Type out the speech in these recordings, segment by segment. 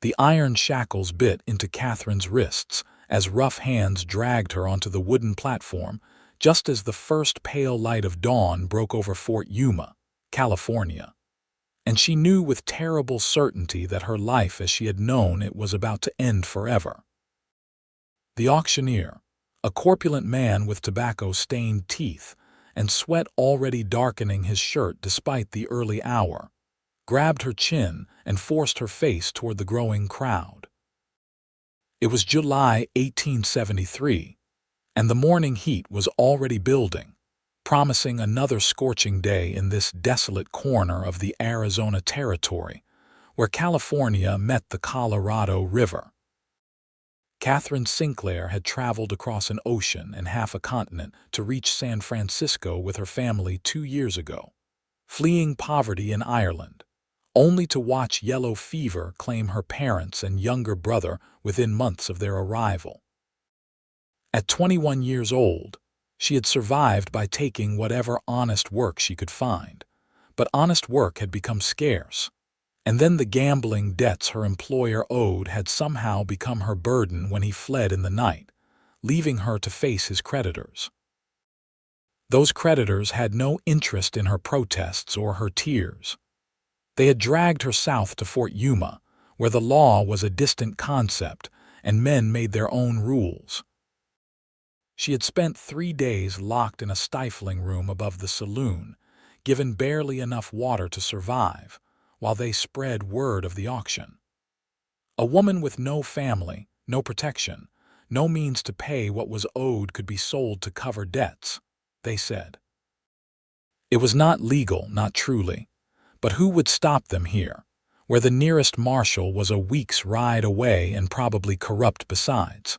The iron shackles bit into Katherine's wrists as rough hands dragged her onto the wooden platform just as the first pale light of dawn broke over Fort Yuma, California. And she knew with terrible certainty that her life as she had known it was about to end forever. The auctioneer, a corpulent man with tobacco-stained teeth and sweat already darkening his shirt despite the early hour, grabbed her chin and forced her face toward the growing crowd. It was July 1873, and the morning heat was already building, promising another scorching day in this desolate corner of the Arizona Territory, where California met the Colorado River. Katherine Sinclair had traveled across an ocean and half a continent to reach San Francisco with her family 2 years ago, fleeing poverty in Ireland, only to watch yellow fever claim her parents and younger brother within months of their arrival. At 21 years old, she had survived by taking whatever honest work she could find, but honest work had become scarce, and then the gambling debts her employer owed had somehow become her burden when he fled in the night, leaving her to face his creditors. Those creditors had no interest in her protests or her tears. They had dragged her south to Fort Yuma, where the law was a distant concept and men made their own rules. She had spent 3 days locked in a stifling room above the saloon, given barely enough water to survive, while they spread word of the auction. A woman with no family, no protection, no means to pay what was owed could be sold to cover debts, they said. It was not legal, not truly, but who would stop them here, where the nearest marshal was a week's ride away and probably corrupt besides?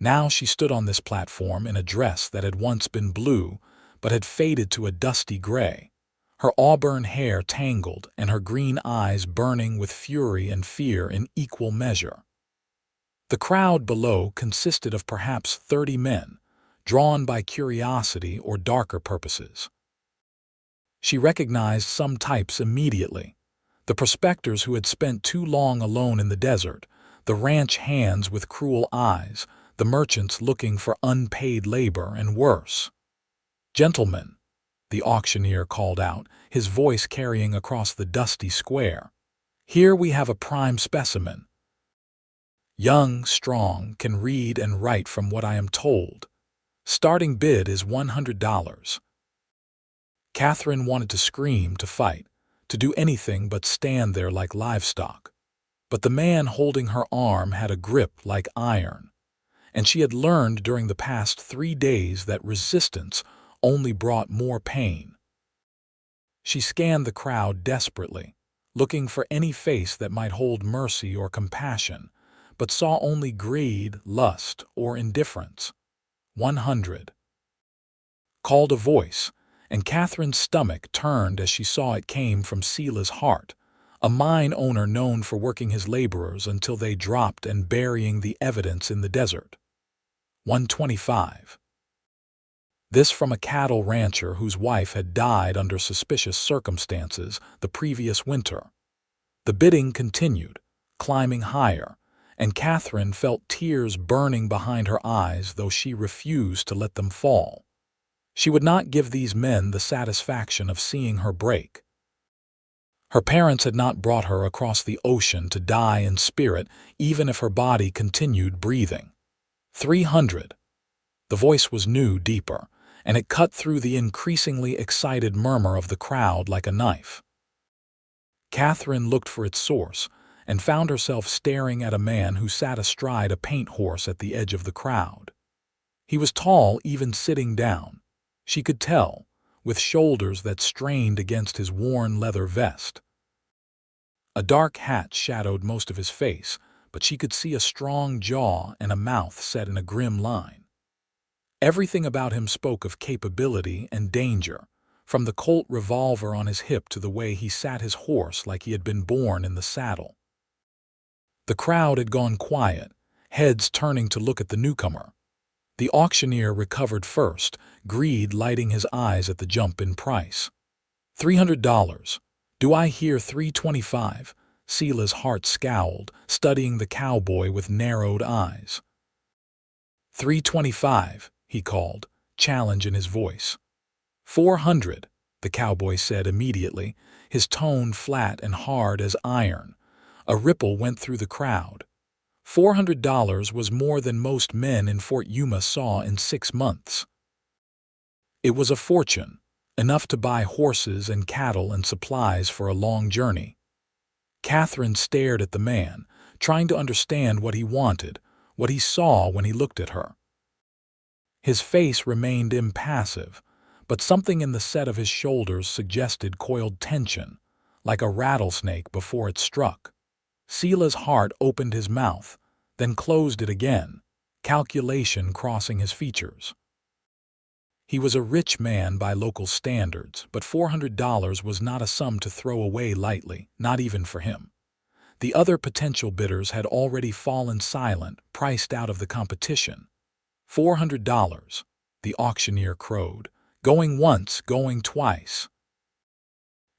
Now she stood on this platform in a dress that had once been blue but had faded to a dusty gray, her auburn hair tangled and her green eyes burning with fury and fear in equal measure. The crowd below consisted of perhaps 30 men, drawn by curiosity or darker purposes. She recognized some types immediately: the prospectors who had spent too long alone in the desert, the ranch hands with cruel eyes, the merchants looking for unpaid labor, and worse. "Gentlemen," the auctioneer called out, his voice carrying across the dusty square, "here we have a prime specimen. Young, strong, can read and write from what I am told. Starting bid is $100. Katherine wanted to scream, to fight, to do anything but stand there like livestock. But the man holding her arm had a grip like iron, and she had learned during the past 3 days that resistance only brought more pain. She scanned the crowd desperately, looking for any face that might hold mercy or compassion, but saw only greed, lust, or indifference. 100. Called a voice, and Katherine's stomach turned as she saw it came from Sela's heart, a mine owner known for working his laborers until they dropped and burying the evidence in the desert. 125. This from a cattle rancher whose wife had died under suspicious circumstances the previous winter. The bidding continued, climbing higher, and Katherine felt tears burning behind her eyes, though she refused to let them fall. She would not give these men the satisfaction of seeing her break. Her parents had not brought her across the ocean to die in spirit, even if her body continued breathing. 300. The voice was new, deeper, and it cut through the increasingly excited murmur of the crowd like a knife. Katherine looked for its source and found herself staring at a man who sat astride a paint horse at the edge of the crowd. He was tall even sitting down, she could tell, with shoulders that strained against his worn leather vest. A dark hat shadowed most of his face, but she could see a strong jaw and a mouth set in a grim line. Everything about him spoke of capability and danger, from the Colt revolver on his hip to the way he sat his horse like he had been born in the saddle. The crowd had gone quiet, heads turning to look at the newcomer. The auctioneer recovered first, greed lighting his eyes at the jump in price. $300. Do I hear $325? Sela's heart scowled, studying the cowboy with narrowed eyes. 325, he called, challenge in his voice. 400, the cowboy said immediately, his tone flat and hard as iron. A ripple went through the crowd. $400 was more than most men in Fort Yuma saw in 6 months. It was a fortune, enough to buy horses and cattle and supplies for a long journey. Katherine stared at the man, trying to understand what he wanted, what he saw when he looked at her. His face remained impassive, but something in the set of his shoulders suggested coiled tension, like a rattlesnake before it struck. Sela's heart opened his mouth, then closed it again, calculation crossing his features. He was a rich man by local standards, but $400 was not a sum to throw away lightly, not even for him. The other potential bidders had already fallen silent, priced out of the competition. $400, the auctioneer crowed, going once, going twice.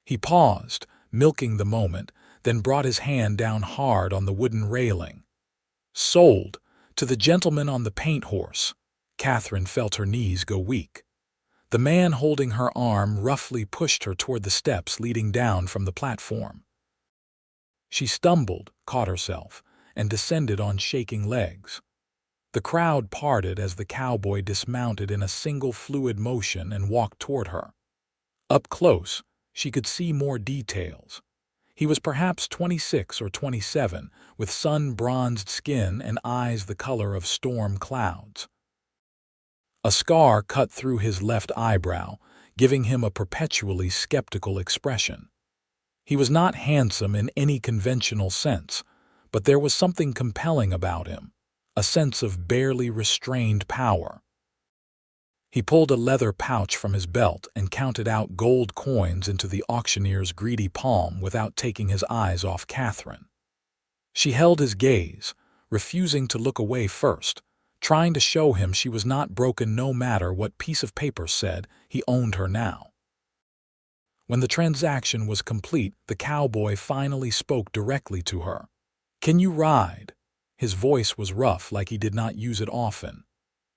He paused, milking the moment, then brought his hand down hard on the wooden railing. Sold, to the gentleman on the paint horse. Katherine felt her knees go weak. The man holding her arm roughly pushed her toward the steps leading down from the platform. She stumbled, caught herself, and descended on shaking legs. The crowd parted as the cowboy dismounted in a single fluid motion and walked toward her. Up close, she could see more details. He was perhaps 26 or 27, with sun-bronzed skin and eyes the color of storm clouds. A scar cut through his left eyebrow, giving him a perpetually skeptical expression. He was not handsome in any conventional sense, but there was something compelling about him, a sense of barely restrained power. He pulled a leather pouch from his belt and counted out gold coins into the auctioneer's greedy palm without taking his eyes off Katherine. She held his gaze, refusing to look away first, trying to show him she was not broken no matter what piece of paper said. He owned her now. When the transaction was complete, the cowboy finally spoke directly to her. "Can you ride?" His voice was rough, like he did not use it often.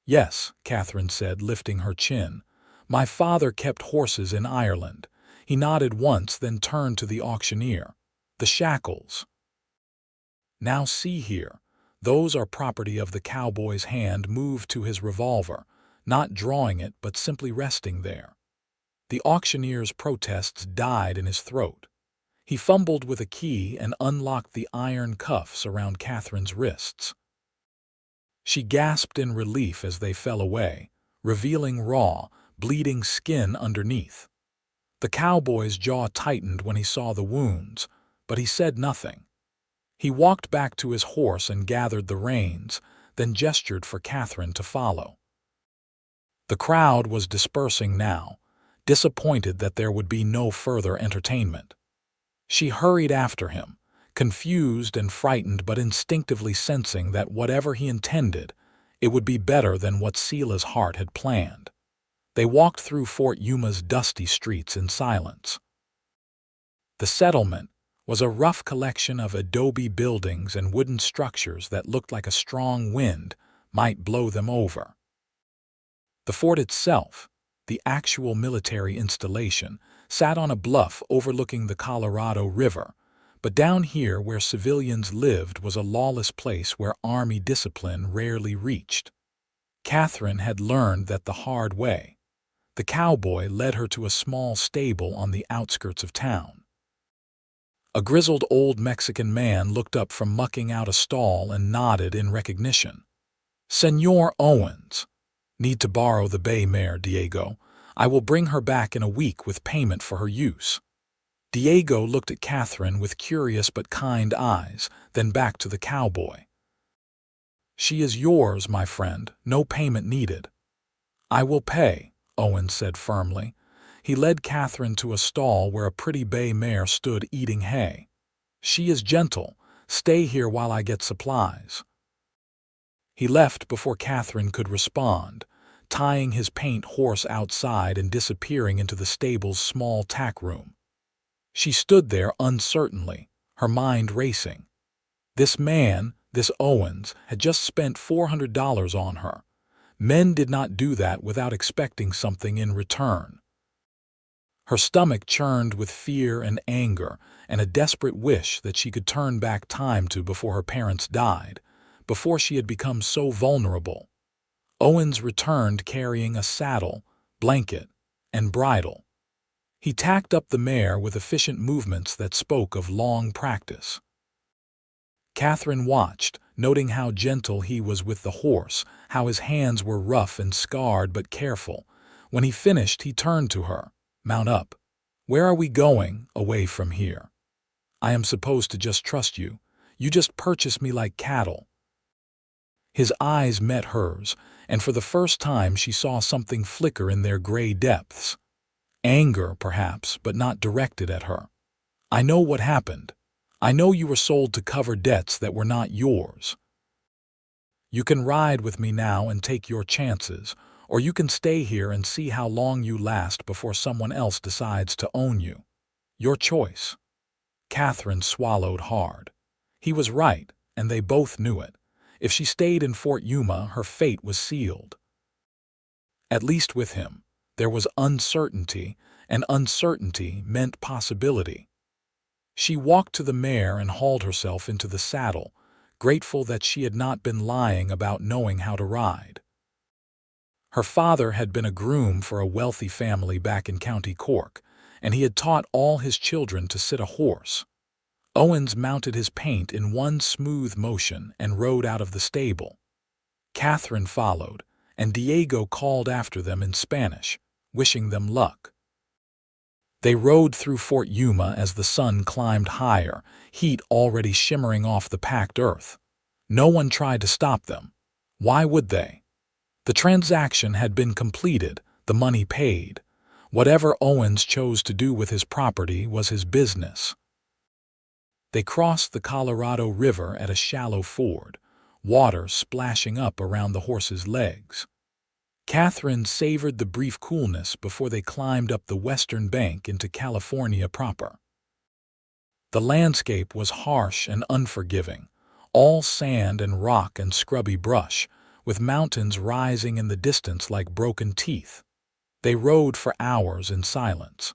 "Yes," Katherine said, lifting her chin. "My father kept horses in Ireland." He nodded once, then turned to the auctioneer. "The shackles. Now see here. Those are property of the cowboy's hand," moved to his revolver, not drawing it but simply resting there. The auctioneer's protests died in his throat. He fumbled with a key and unlocked the iron cuffs around Katherine's wrists. She gasped in relief as they fell away, revealing raw, bleeding skin underneath. The cowboy's jaw tightened when he saw the wounds, but he said nothing. He walked back to his horse and gathered the reins, then gestured for Katherine to follow. The crowd was dispersing now, disappointed that there would be no further entertainment. She hurried after him, confused and frightened but instinctively sensing that whatever he intended, it would be better than what Sela's heart had planned. They walked through Fort Yuma's dusty streets in silence. The settlement was a rough collection of adobe buildings and wooden structures that looked like a strong wind might blow them over. The fort itself, the actual military installation, sat on a bluff overlooking the Colorado River, but down here where civilians lived was a lawless place where army discipline rarely reached. Katherine had learned that the hard way. The cowboy led her to a small stable on the outskirts of town. A grizzled old Mexican man looked up from mucking out a stall and nodded in recognition. "Senor Owens. Need to borrow the bay mare, Diego. I will bring her back in a week with payment for her use." Diego looked at Katherine with curious but kind eyes, then back to the cowboy. "She is yours, my friend. No payment needed." "I will pay," Owens said firmly. He led Katherine to a stall where a pretty bay mare stood eating hay. "She is gentle. Stay here while I get supplies." He left before Katherine could respond, tying his paint horse outside and disappearing into the stable's small tack room. She stood there uncertainly, her mind racing. This man, this Owens, had just spent $400 on her. Men did not do that without expecting something in return. Her stomach churned with fear and anger and a desperate wish that she could turn back time to before her parents died, before she had become so vulnerable. Owens returned carrying a saddle, blanket, and bridle. He tacked up the mare with efficient movements that spoke of long practice. Katherine watched, noting how gentle he was with the horse, how his hands were rough and scarred but careful. When he finished, he turned to her. "Mount up. Where are we going, away from here? I am supposed to just trust you. You just purchase me like cattle." His eyes met hers, and for the first time she saw something flicker in their gray depths. Anger, perhaps, but not directed at her. "I know what happened. I know you were sold to cover debts that were not yours. You can ride with me now and take your chances, or you can stay here and see how long you last before someone else decides to own you. Your choice." Katherine swallowed hard. He was right, and they both knew it. If she stayed in Fort Yuma, her fate was sealed. At least with him, there was uncertainty, and uncertainty meant possibility. She walked to the mare and hauled herself into the saddle, grateful that she had not been lying about knowing how to ride. Her father had been a groom for a wealthy family back in County Cork, and he had taught all his children to sit a horse. Owens mounted his paint in one smooth motion and rode out of the stable. Katherine followed, and Diego called after them in Spanish, wishing them luck. They rode through Fort Yuma as the sun climbed higher, heat already shimmering off the packed earth. No one tried to stop them. Why would they? The transaction had been completed, the money paid. Whatever Owens chose to do with his property was his business. They crossed the Colorado River at a shallow ford, water splashing up around the horse's legs. Katherine savored the brief coolness before they climbed up the western bank into California proper. The landscape was harsh and unforgiving, all sand and rock and scrubby brush, with mountains rising in the distance like broken teeth. They rode for hours in silence.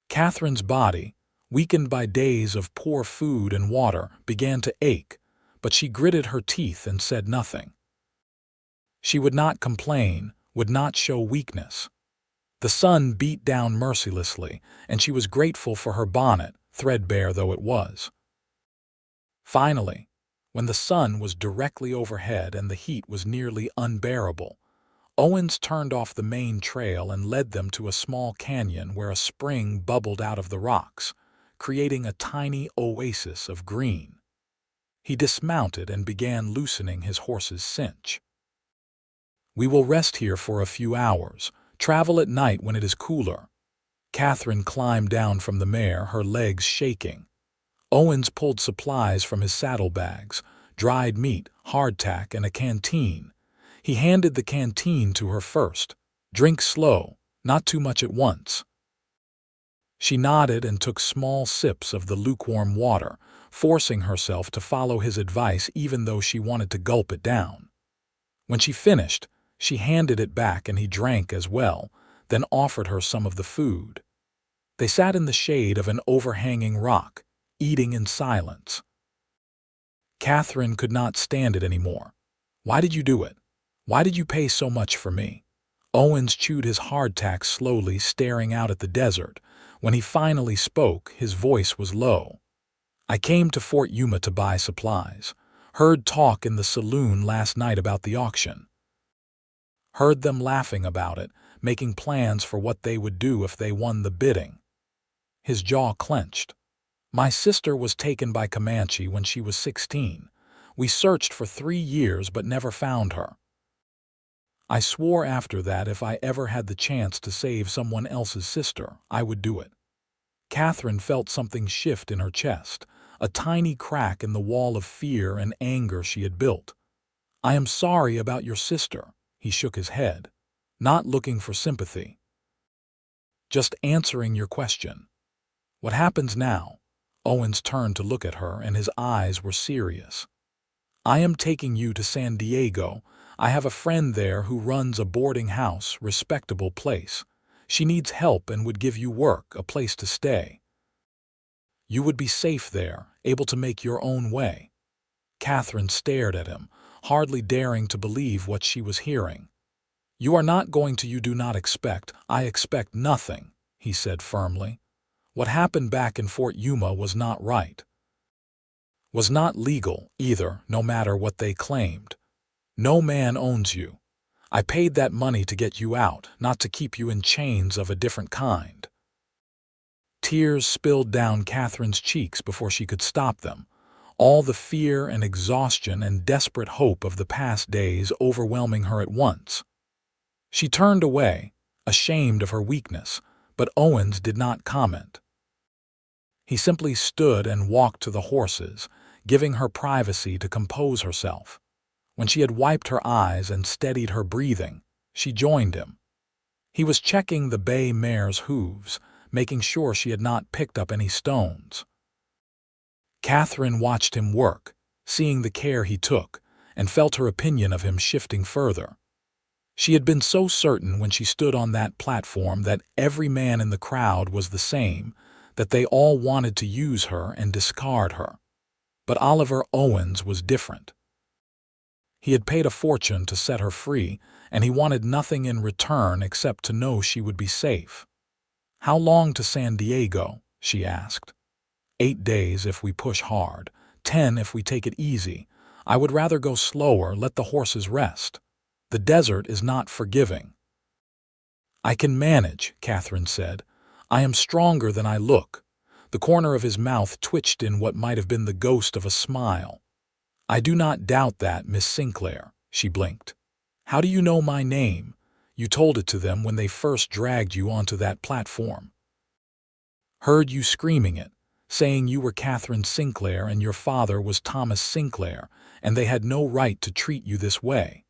Katherine's body, weakened by days of poor food and water, began to ache, but she gritted her teeth and said nothing. She would not complain, would not show weakness. The sun beat down mercilessly, and she was grateful for her bonnet, threadbare though it was. Finally, when the sun was directly overhead and the heat was nearly unbearable, Owens turned off the main trail and led them to a small canyon where a spring bubbled out of the rocks, creating a tiny oasis of green. He dismounted and began loosening his horse's cinch. "We will rest here for a few hours, travel at night when it is cooler." Katherine climbed down from the mare, her legs shaking. Owens pulled supplies from his saddlebags, dried meat, hardtack, and a canteen. He handed the canteen to her first. "Drink slow, not too much at once." She nodded and took small sips of the lukewarm water, forcing herself to follow his advice even though she wanted to gulp it down. When she finished, she handed it back and he drank as well, then offered her some of the food. They sat in the shade of an overhanging rock, eating in silence. Katherine could not stand it anymore. "Why did you do it? Why did you pay so much for me?" Owens chewed his hardtack slowly, staring out at the desert. When he finally spoke, his voice was low. "I came to Fort Yuma to buy supplies. Heard talk in the saloon last night about the auction. Heard them laughing about it, making plans for what they would do if they won the bidding." His jaw clenched. "My sister was taken by Comanche when she was 16. We searched for 3 years but never found her. I swore after that if I ever had the chance to save someone else's sister, I would do it." Katherine felt something shift in her chest, a tiny crack in the wall of fear and anger she had built. "I am sorry about your sister," he shook his head, "not looking for sympathy. Just answering your question. What happens now?" Owens turned to look at her, and his eyes were serious. "I am taking you to San Diego. I have a friend there who runs a boarding house, respectable place. She needs help and would give you work, a place to stay. You would be safe there, able to make your own way." Katherine stared at him, hardly daring to believe what she was hearing. "You are not going to. You do not expect." "I expect nothing," he said firmly. "What happened back in Fort Yuma was not right. Was not legal, either, no matter what they claimed. No man owns you. I paid that money to get you out, not to keep you in chains of a different kind." Tears spilled down Katherine's cheeks before she could stop them, all the fear and exhaustion and desperate hope of the past days overwhelming her at once. She turned away, ashamed of her weakness, but Owens did not comment. He simply stood and walked to the horses, giving her privacy to compose herself. When she had wiped her eyes and steadied her breathing, she joined him. He was checking the bay mare's hooves, making sure she had not picked up any stones. Katherine watched him work, seeing the care he took, and felt her opinion of him shifting further. She had been so certain when she stood on that platform that every man in the crowd was the same, that they all wanted to use her and discard her. But Oliver Owens was different. He had paid a fortune to set her free, and he wanted nothing in return except to know she would be safe. "How long to San Diego?" she asked. 8 days if we push hard, 10 if we take it easy. I would rather go slower, let the horses rest. The desert is not forgiving." "I can manage," Katherine said. "I am stronger than I look." The corner of his mouth twitched in what might have been the ghost of a smile. "I do not doubt that, Miss Sinclair," she blinked. "How do you know my name? You told it to them when they first dragged you onto that platform. Heard you screaming it, saying you were Katherine Sinclair and your father was Thomas Sinclair, and they had no right to treat you this way."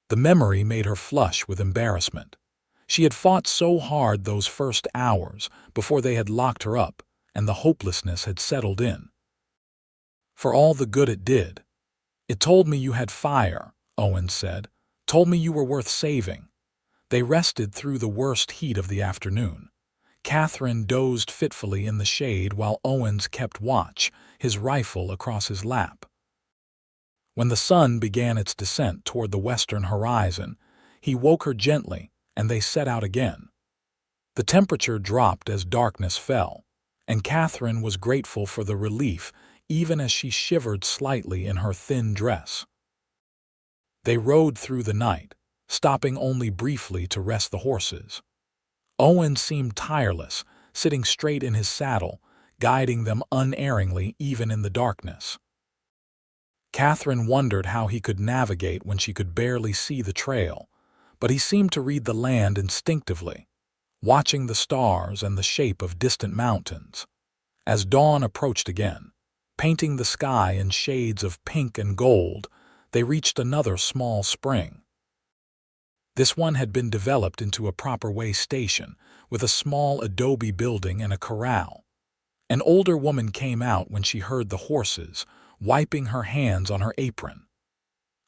The memory made her flush with embarrassment. She had fought so hard those first hours before they had locked her up, and the hopelessness had settled in. For all the good it did. "It told me you had fire," Owens said. "Told me you were worth saving." They rested through the worst heat of the afternoon. Katherine dozed fitfully in the shade while Owens kept watch, his rifle across his lap. When the sun began its descent toward the western horizon, he woke her gently, and they set out again. The temperature dropped as darkness fell, and Katherine was grateful for the relief even as she shivered slightly in her thin dress. They rode through the night, stopping only briefly to rest the horses. Owen seemed tireless, sitting straight in his saddle, guiding them unerringly even in the darkness. Katherine wondered how he could navigate when she could barely see the trail, but he seemed to read the land instinctively, watching the stars and the shape of distant mountains. As dawn approached again, painting the sky in shades of pink and gold, they reached another small spring. This one had been developed into a proper way station, with a small adobe building and a corral. An older woman came out when she heard the horses, wiping her hands on her apron.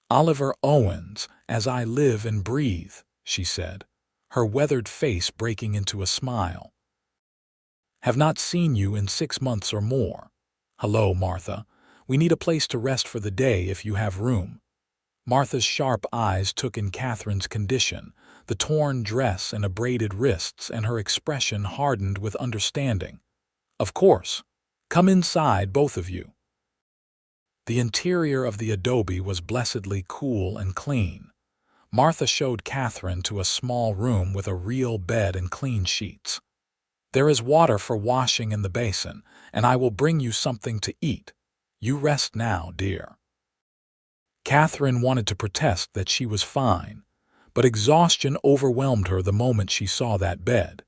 "Oliver Owens, as I live and breathe," she said, her weathered face breaking into a smile. "Have not seen you in 6 months or more. Hello, Martha. We need a place to rest for the day if you have room." Martha's sharp eyes took in Katherine's condition, the torn dress and abraded wrists, and her expression hardened with understanding. "Of course. Come inside, both of you." The interior of the adobe was blessedly cool and clean. Martha showed Katherine to a small room with a real bed and clean sheets. "There is water for washing in the basin, and I will bring you something to eat. You rest now, dear." Katherine wanted to protest that she was fine, but exhaustion overwhelmed her the moment she saw that bed.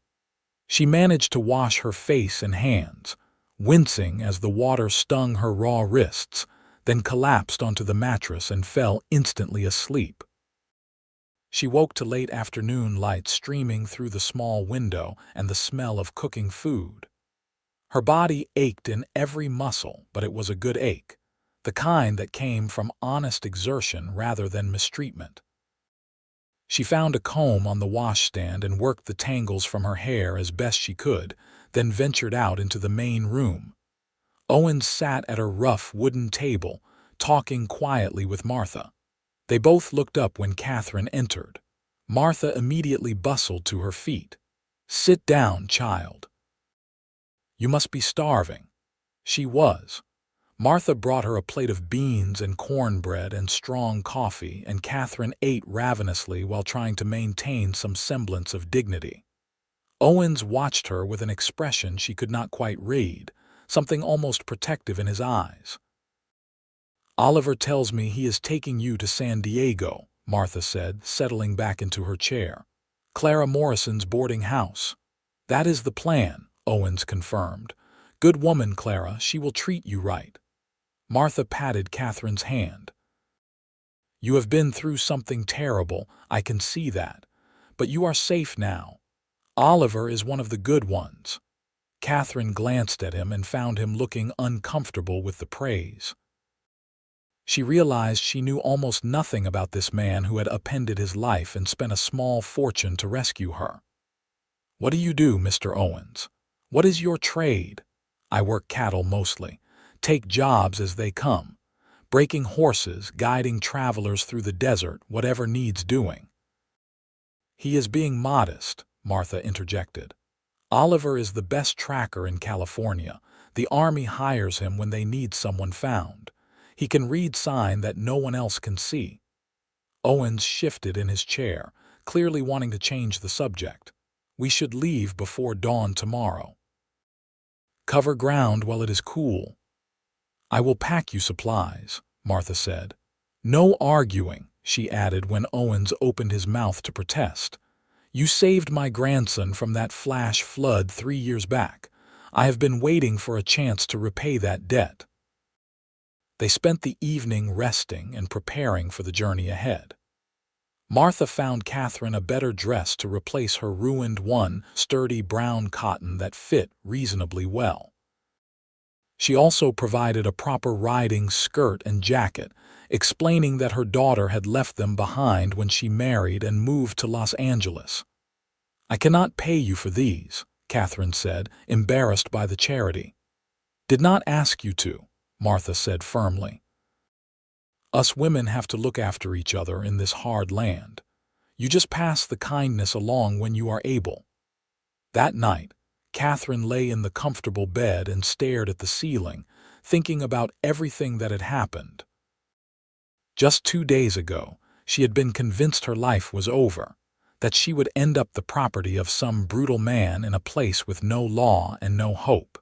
She managed to wash her face and hands, wincing as the water stung her raw wrists, then collapsed onto the mattress and fell instantly asleep. She woke to late afternoon light streaming through the small window and the smell of cooking food. Her body ached in every muscle, but it was a good ache, the kind that came from honest exertion rather than mistreatment. She found a comb on the washstand and worked the tangles from her hair as best she could, then ventured out into the main room. Owens sat at her rough wooden table, talking quietly with Martha. They both looked up when Katherine entered. Martha immediately bustled to her feet. "Sit down, child. You must be starving." She was. Martha brought her a plate of beans and cornbread and strong coffee, and Katherine ate ravenously while trying to maintain some semblance of dignity. Owens watched her with an expression she could not quite read, something almost protective in his eyes. "Oliver tells me he is taking you to San Diego," Martha said, settling back into her chair. "Clara Morrison's boarding house." "That is the plan," Owens confirmed. "Good woman, Clara, she will treat you right." Martha patted Katherine's hand. "You have been through something terrible, I can see that. But you are safe now. Oliver is one of the good ones." Katherine glanced at him and found him looking uncomfortable with the praise. She realized she knew almost nothing about this man who had upended his life and spent a small fortune to rescue her. "What do you do, Mr. Owens? What is your trade?" "I work cattle mostly. Take jobs as they come. Breaking horses, guiding travelers through the desert, whatever needs doing." "He is being modest," Martha interjected. "Oliver is the best tracker in California. The Army hires him when they need someone found. He can read sign that no one else can see." Owens shifted in his chair, clearly wanting to change the subject. "We should leave before dawn tomorrow. Cover ground while it is cool." "I will pack you supplies," Martha said. "No arguing," she added when Owens opened his mouth to protest. "You saved my grandson from that flash flood 3 years back. I have been waiting for a chance to repay that debt." They spent the evening resting and preparing for the journey ahead. Martha found Katherine a better dress to replace her ruined one, sturdy brown cotton that fit reasonably well. She also provided a proper riding skirt and jacket, explaining that her daughter had left them behind when she married and moved to Los Angeles. "I cannot pay you for these," Katherine said, embarrassed by the charity. "Did not ask you to," Martha said firmly. "Us women have to look after each other in this hard land. You just pass the kindness along when you are able." That night, Katherine lay in the comfortable bed and stared at the ceiling, thinking about everything that had happened. Just 2 days ago, she had been convinced her life was over, that she would end up the property of some brutal man in a place with no law and no hope.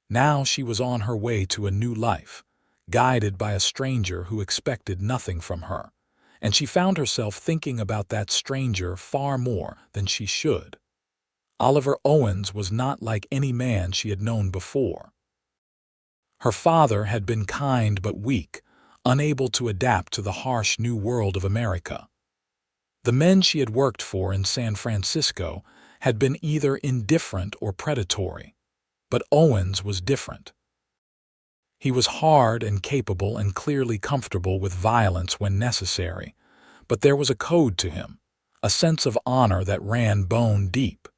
Now she was on her way to a new life, guided by a stranger who expected nothing from her, and she found herself thinking about that stranger far more than she should. Oliver Owens was not like any man she had known before. Her father had been kind but weak, unable to adapt to the harsh new world of America. The men she had worked for in San Francisco had been either indifferent or predatory. But Owens was different. He was hard and capable and clearly comfortable with violence when necessary, but there was a code to him, a sense of honor that ran bone deep.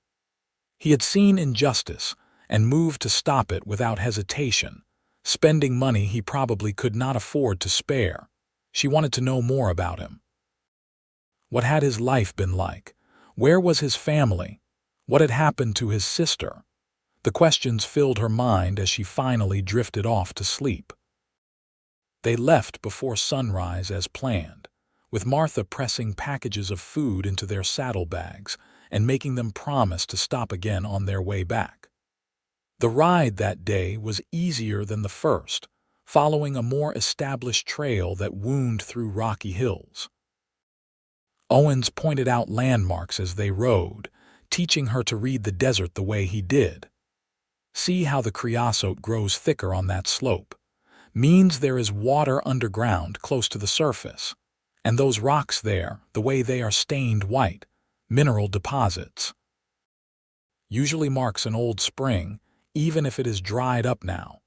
He had seen injustice and moved to stop it without hesitation, spending money he probably could not afford to spare. She wanted to know more about him. What had his life been like? Where was his family? What had happened to his sister? The questions filled her mind as she finally drifted off to sleep. They left before sunrise as planned, with Martha pressing packages of food into their saddlebags and making them promise to stop again on their way back. The ride that day was easier than the first, following a more established trail that wound through rocky hills. Owens pointed out landmarks as they rode, teaching her to read the desert the way he did. "See how the creosote grows thicker on that slope. Means there is water underground close to the surface. And those rocks there, the way they are stained white, mineral deposits. Usually marks an old spring, even if it is dried up now.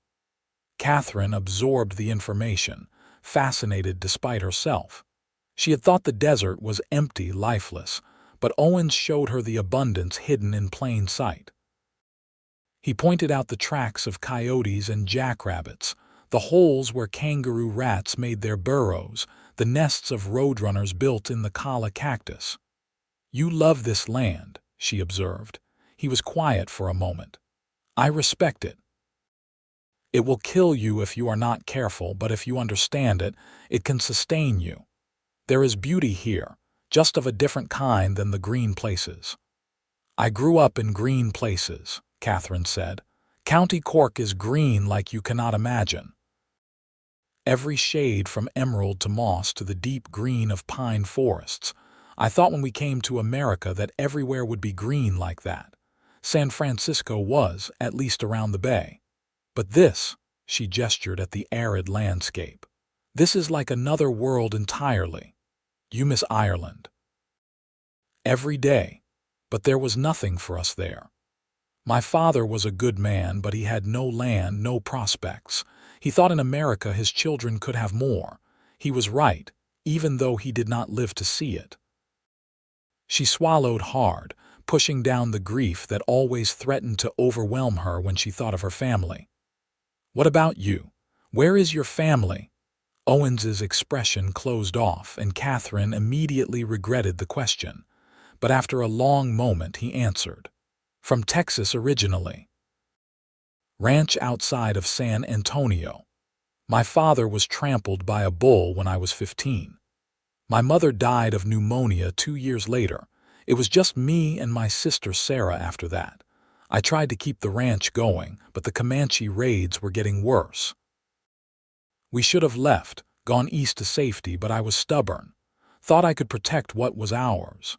Katherine absorbed the information, fascinated despite herself. She had thought the desert was empty, lifeless, but Owens showed her the abundance hidden in plain sight. He pointed out the tracks of coyotes and jackrabbits, the holes where kangaroo rats made their burrows, the nests of roadrunners built in the kala cactus. "You love this land," she observed. He was quiet for a moment. "I respect it. It will kill you if you are not careful, but if you understand it, it can sustain you. There is beauty here, just of a different kind than the green places." "I grew up in green places," Katherine said. "County Cork is green like you cannot imagine. Every shade from emerald to moss to the deep green of pine forests. I thought when we came to America that everywhere would be green like that. San Francisco was, at least around the bay. But this," she gestured at the arid landscape, "this is like another world entirely. You miss Ireland." "Every day. But there was nothing for us there. My father was a good man, but he had no land, no prospects. He thought in America his children could have more. He was right, even though he did not live to see it." She swallowed hard, pushing down the grief that always threatened to overwhelm her when she thought of her family. "What about you? Where is your family?" Owens's expression closed off, and Katherine immediately regretted the question. But after a long moment he answered, "From Texas originally. Ranch outside of San Antonio. My father was trampled by a bull when I was 15. My mother died of pneumonia 2 years later. It was just me and my sister Sarah after that. I tried to keep the ranch going, but the Comanche raids were getting worse. We should have left, gone east to safety, but I was stubborn. Thought I could protect what was ours."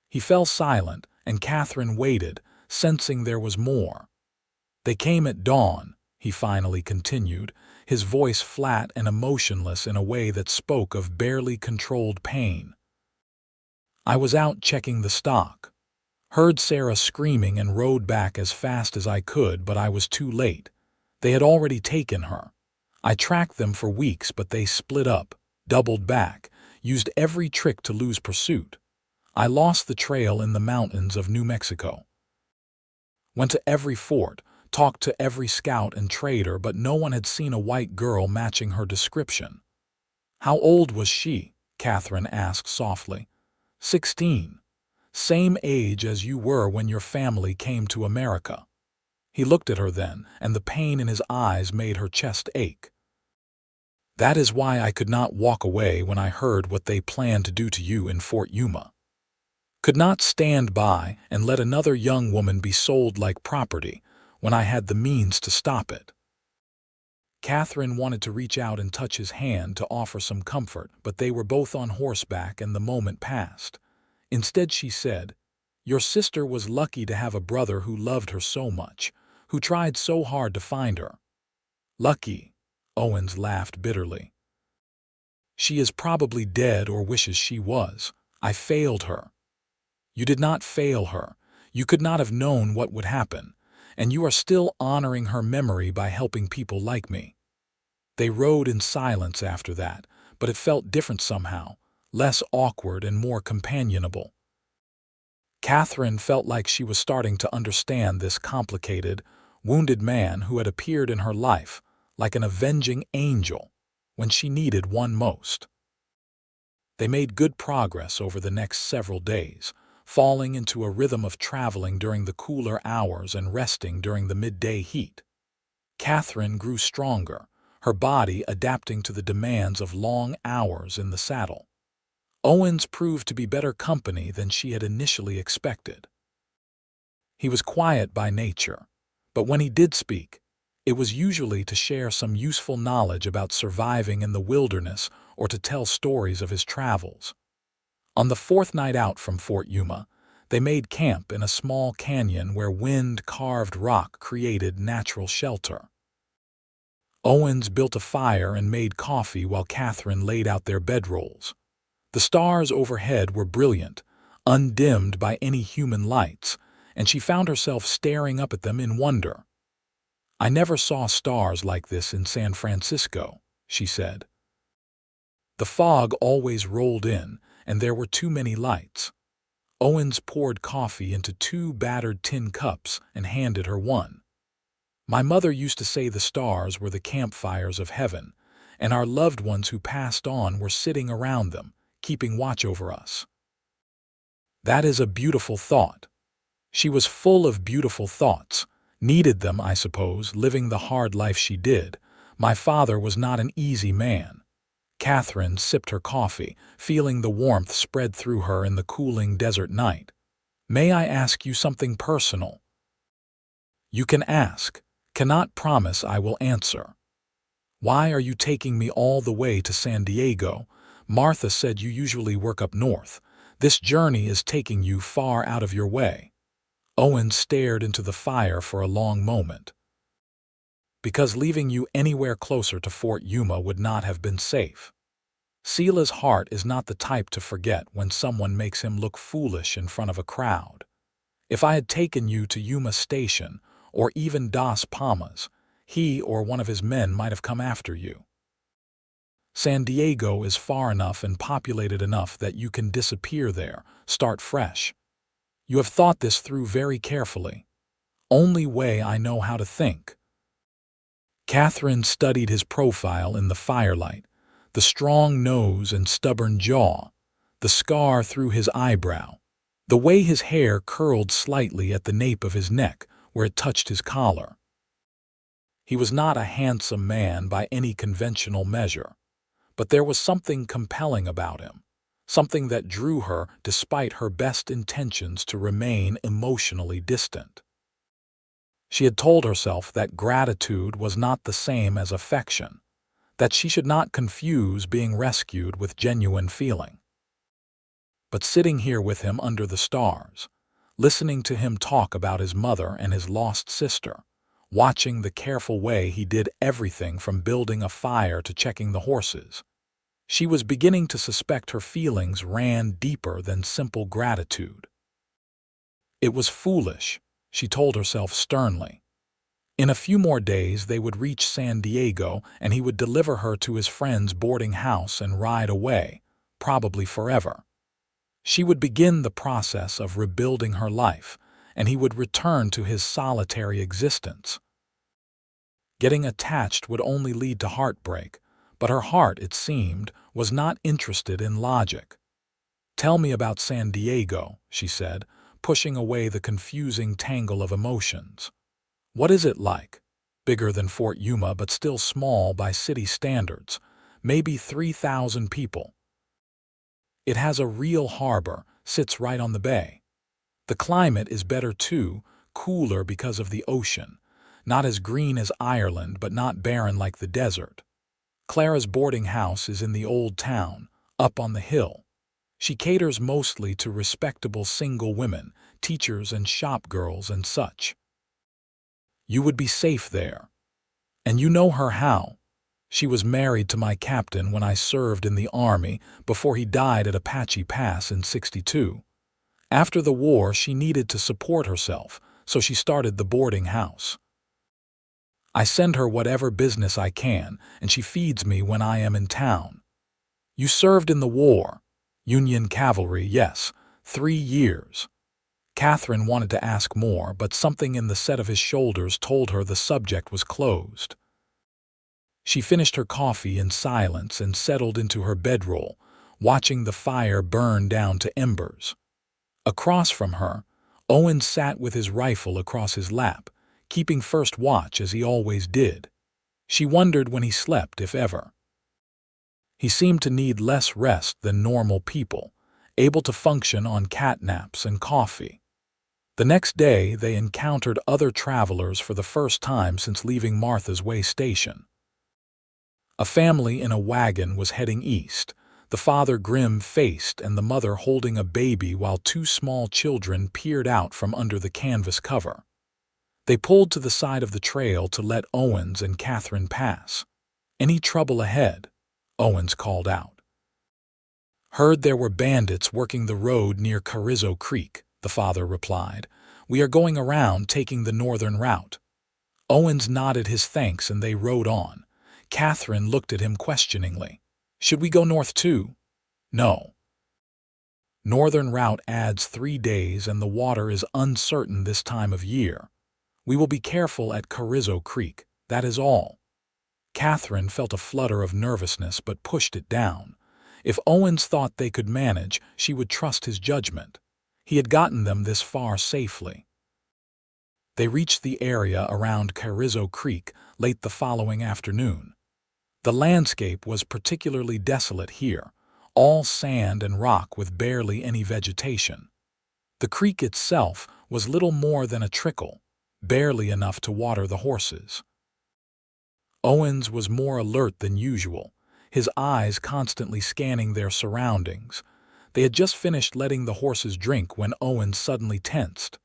He fell silent, and Katherine waited, sensing there was more. "They came at dawn," he finally continued, his voice flat and emotionless in a way that spoke of barely controlled pain. "I was out checking the stock. Heard Sarah screaming and rode back as fast as I could, but I was too late. They had already taken her. I tracked them for weeks, but they split up, doubled back, used every trick to lose pursuit. I lost the trail in the mountains of New Mexico. Went to every fort, talked to every scout and trader, but no one had seen a white girl matching her description." "How old was she?" Katherine asked softly. 16. Same age as you were when your family came to America." He looked at her then, and the pain in his eyes made her chest ache. "That is why I could not walk away when I heard what they planned to do to you in Fort Yuma. Could not stand by and let another young woman be sold like property when I had the means to stop it." Katherine wanted to reach out and touch his hand to offer some comfort, but they were both on horseback and the moment passed. Instead she said, "Your sister was lucky to have a brother who loved her so much, who tried so hard to find her." "Lucky?" Owens laughed bitterly. "She is probably dead or wishes she was. I failed her." "You did not fail her. You could not have known what would happen, and you are still honoring her memory by helping people like me." They rode in silence after that, but it felt different somehow, less awkward and more companionable. Katherine felt like she was starting to understand this complicated, wounded man who had appeared in her life like an avenging angel when she needed one most. They made good progress over the next several days, falling into a rhythm of traveling during the cooler hours and resting during the midday heat. Katherine grew stronger, her body adapting to the demands of long hours in the saddle. Owens proved to be better company than she had initially expected. He was quiet by nature, but when he did speak, it was usually to share some useful knowledge about surviving in the wilderness or to tell stories of his travels. On the 4th night out from Fort Yuma, they made camp in a small canyon where wind-carved rock created natural shelter. Owens built a fire and made coffee while Katherine laid out their bedrolls. The stars overhead were brilliant, undimmed by any human lights, and she found herself staring up at them in wonder. "I never saw stars like this in San Francisco," she said. The fog always rolled in, and there were too many lights. Owens poured coffee into 2 battered tin cups and handed her one. "My mother used to say the stars were the campfires of heaven, and our loved ones who passed on were sitting around them, keeping watch over us." That is a beautiful thought. She was full of beautiful thoughts. Needed them, I suppose, living the hard life she did. My father was not an easy man. Katherine sipped her coffee, feeling the warmth spread through her in the cooling desert night. "May I ask you something personal?" "You can ask. Cannot promise I will answer." "Why are you taking me all the way to San Diego? Martha said you usually work up north. This journey is taking you far out of your way." Owen stared into the fire for a long moment. "Because leaving you anywhere closer to Fort Yuma would not have been safe. Sela's heart is not the type to forget when someone makes him look foolish in front of a crowd. If I had taken you to Yuma Station, or even Dos Palmas, he or one of his men might have come after you. San Diego is far enough and populated enough that you can disappear there, start fresh. You have thought this through very carefully. Only way I know how to think." Katherine studied his profile in the firelight, the strong nose and stubborn jaw, the scar through his eyebrow, the way his hair curled slightly at the nape of his neck where it touched his collar. He was not a handsome man by any conventional measure, but there was something compelling about him, something that drew her despite her best intentions to remain emotionally distant. She had told herself that gratitude was not the same as affection, that she should not confuse being rescued with genuine feeling. But sitting here with him under the stars, listening to him talk about his mother and his lost sister, watching the careful way he did everything from building a fire to checking the horses, she was beginning to suspect her feelings ran deeper than simple gratitude. It was foolish, she told herself sternly. In a few more days they would reach San Diego and he would deliver her to his friend's boarding house and ride away, probably forever. She would begin the process of rebuilding her life, and he would return to his solitary existence. Getting attached would only lead to heartbreak, but her heart, it seemed, was not interested in logic. "Tell me about San Diego," she said, pushing away the confusing tangle of emotions. "What is it like? Bigger than Fort Yuma, but still small by city standards. Maybe 3,000 people. It has a real harbor, sits right on the bay. The climate is better too, cooler because of the ocean. Not as green as Ireland, but not barren like the desert. Clara's boarding house is in the old town, up on the hill. She caters mostly to respectable single women, teachers and shop girls and such. You would be safe there. And you know her how? She was married to my captain when I served in the Army before he died at Apache Pass in '62. After the war, she needed to support herself, so she started the boarding house. I send her whatever business I can, and she feeds me when I am in town. You served in the war. Union cavalry, yes, 3 years. Katherine wanted to ask more, but something in the set of his shoulders told her the subject was closed. She finished her coffee in silence and settled into her bedroll, watching the fire burn down to embers. Across from her, Owens sat with his rifle across his lap, keeping first watch as he always did. She wondered when he slept, if ever. He seemed to need less rest than normal people, able to function on catnaps and coffee. The next day they encountered other travelers for the first time since leaving Martha's Way station. A family in a wagon was heading east, the father grim-faced and the mother holding a baby while 2 small children peered out from under the canvas cover. They pulled to the side of the trail to let Owens and Katherine pass. "Any trouble ahead?" Owens called out. "Heard there were bandits working the road near Carrizo Creek," the father replied. "We are going around taking the northern route." Owens nodded his thanks and they rode on. Katherine looked at him questioningly. Should we go north too? No. Northern route adds 3 days and the water is uncertain this time of year. We will be careful at Carrizo Creek, that is all. Katherine felt a flutter of nervousness but pushed it down. If Owens thought they could manage, she would trust his judgment. He had gotten them this far safely. They reached the area around Carrizo Creek late the following afternoon. The landscape was particularly desolate here, all sand and rock with barely any vegetation. The creek itself was little more than a trickle, barely enough to water the horses. Owens was more alert than usual, his eyes constantly scanning their surroundings. They had just finished letting the horses drink when Owens suddenly tensed.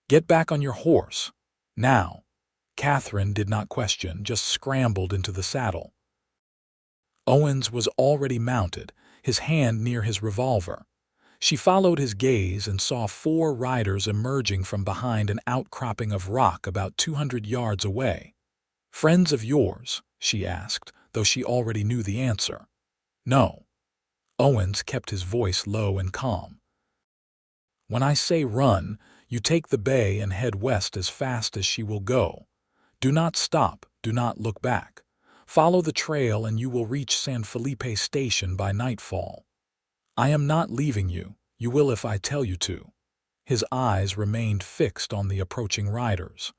Get back on your horse. Now. Katherine did not question, just scrambled into the saddle. Owens was already mounted, his hand near his revolver. She followed his gaze and saw 4 riders emerging from behind an outcropping of rock about 200 yards away. Friends of yours? She asked, though she already knew the answer. No. Owens kept his voice low and calm. When I say run, you take the bay and head west as fast as she will go. Do not stop, do not look back. Follow the trail and you will reach San Felipe Station by nightfall. I am not leaving you, you will if I tell you to. His eyes remained fixed on the approaching riders.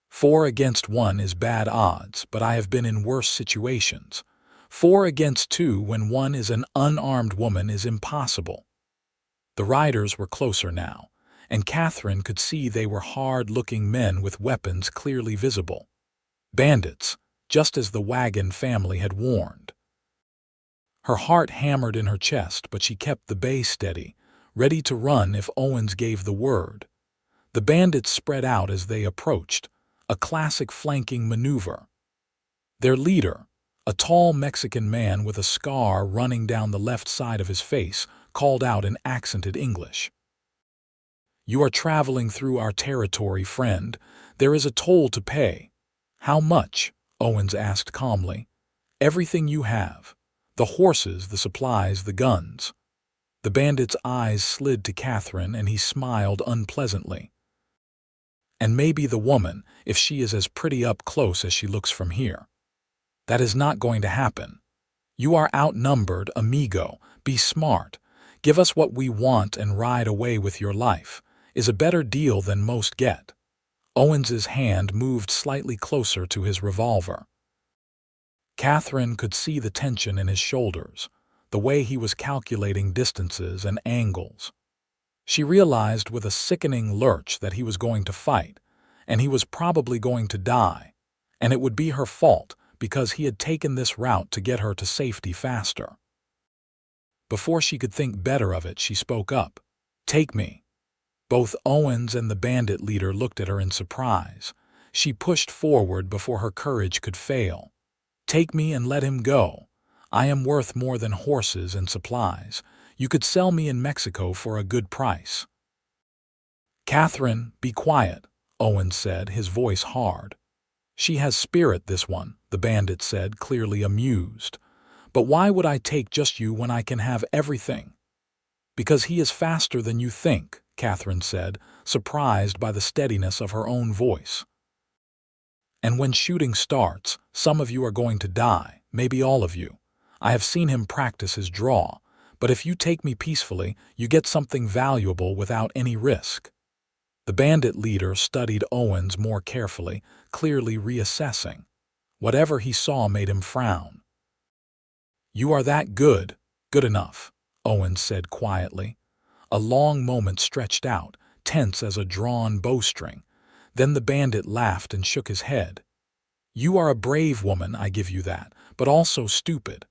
4 against 1 is bad odds, but I have been in worse situations. 4 against 2 when one is an unarmed woman is impossible. The riders were closer now, and Katherine could see they were hard-looking men with weapons clearly visible. Bandits, just as the wagon family had warned. Her heart hammered in her chest, but she kept the bay steady, ready to run if Owens gave the word. The bandits spread out as they approached, a classic flanking maneuver. Their leader, a tall Mexican man with a scar running down the left side of his face, called out in accented English. You are traveling through our territory, friend. There is a toll to pay. How much? Owens asked calmly. Everything you have. The horses, the supplies, the guns. The bandit's eyes slid to Katherine and he smiled unpleasantly. And maybe the woman, if she is as pretty up close as she looks from here. That is not going to happen. You are outnumbered, amigo. Be smart. Give us what we want and ride away with your life. Is a better deal than most get. Owens's hand moved slightly closer to his revolver. Katherine could see the tension in his shoulders, the way he was calculating distances and angles. She realized with a sickening lurch that he was going to fight, and he was probably going to die, and it would be her fault because he had taken this route to get her to safety faster. Before she could think better of it, she spoke up. Take me. Both Owens and the bandit leader looked at her in surprise. She pushed forward before her courage could fail. Take me and let him go. I am worth more than horses and supplies. You could sell me in Mexico for a good price. Katherine, be quiet, Owens said, his voice hard. She has spirit, this one, the bandit said, clearly amused. But why would I take just you when I can have everything? Because he is faster than you think, Katherine said, surprised by the steadiness of her own voice. And when shooting starts, some of you are going to die, maybe all of you. I have seen him practice his draw, but if you take me peacefully, you get something valuable without any risk. The bandit leader studied Owens more carefully, clearly reassessing. Whatever he saw made him frown. You are that good, good enough, Owens said quietly. A long moment stretched out, tense as a drawn bowstring. Then the bandit laughed and shook his head. You are a brave woman, I give you that, but also stupid.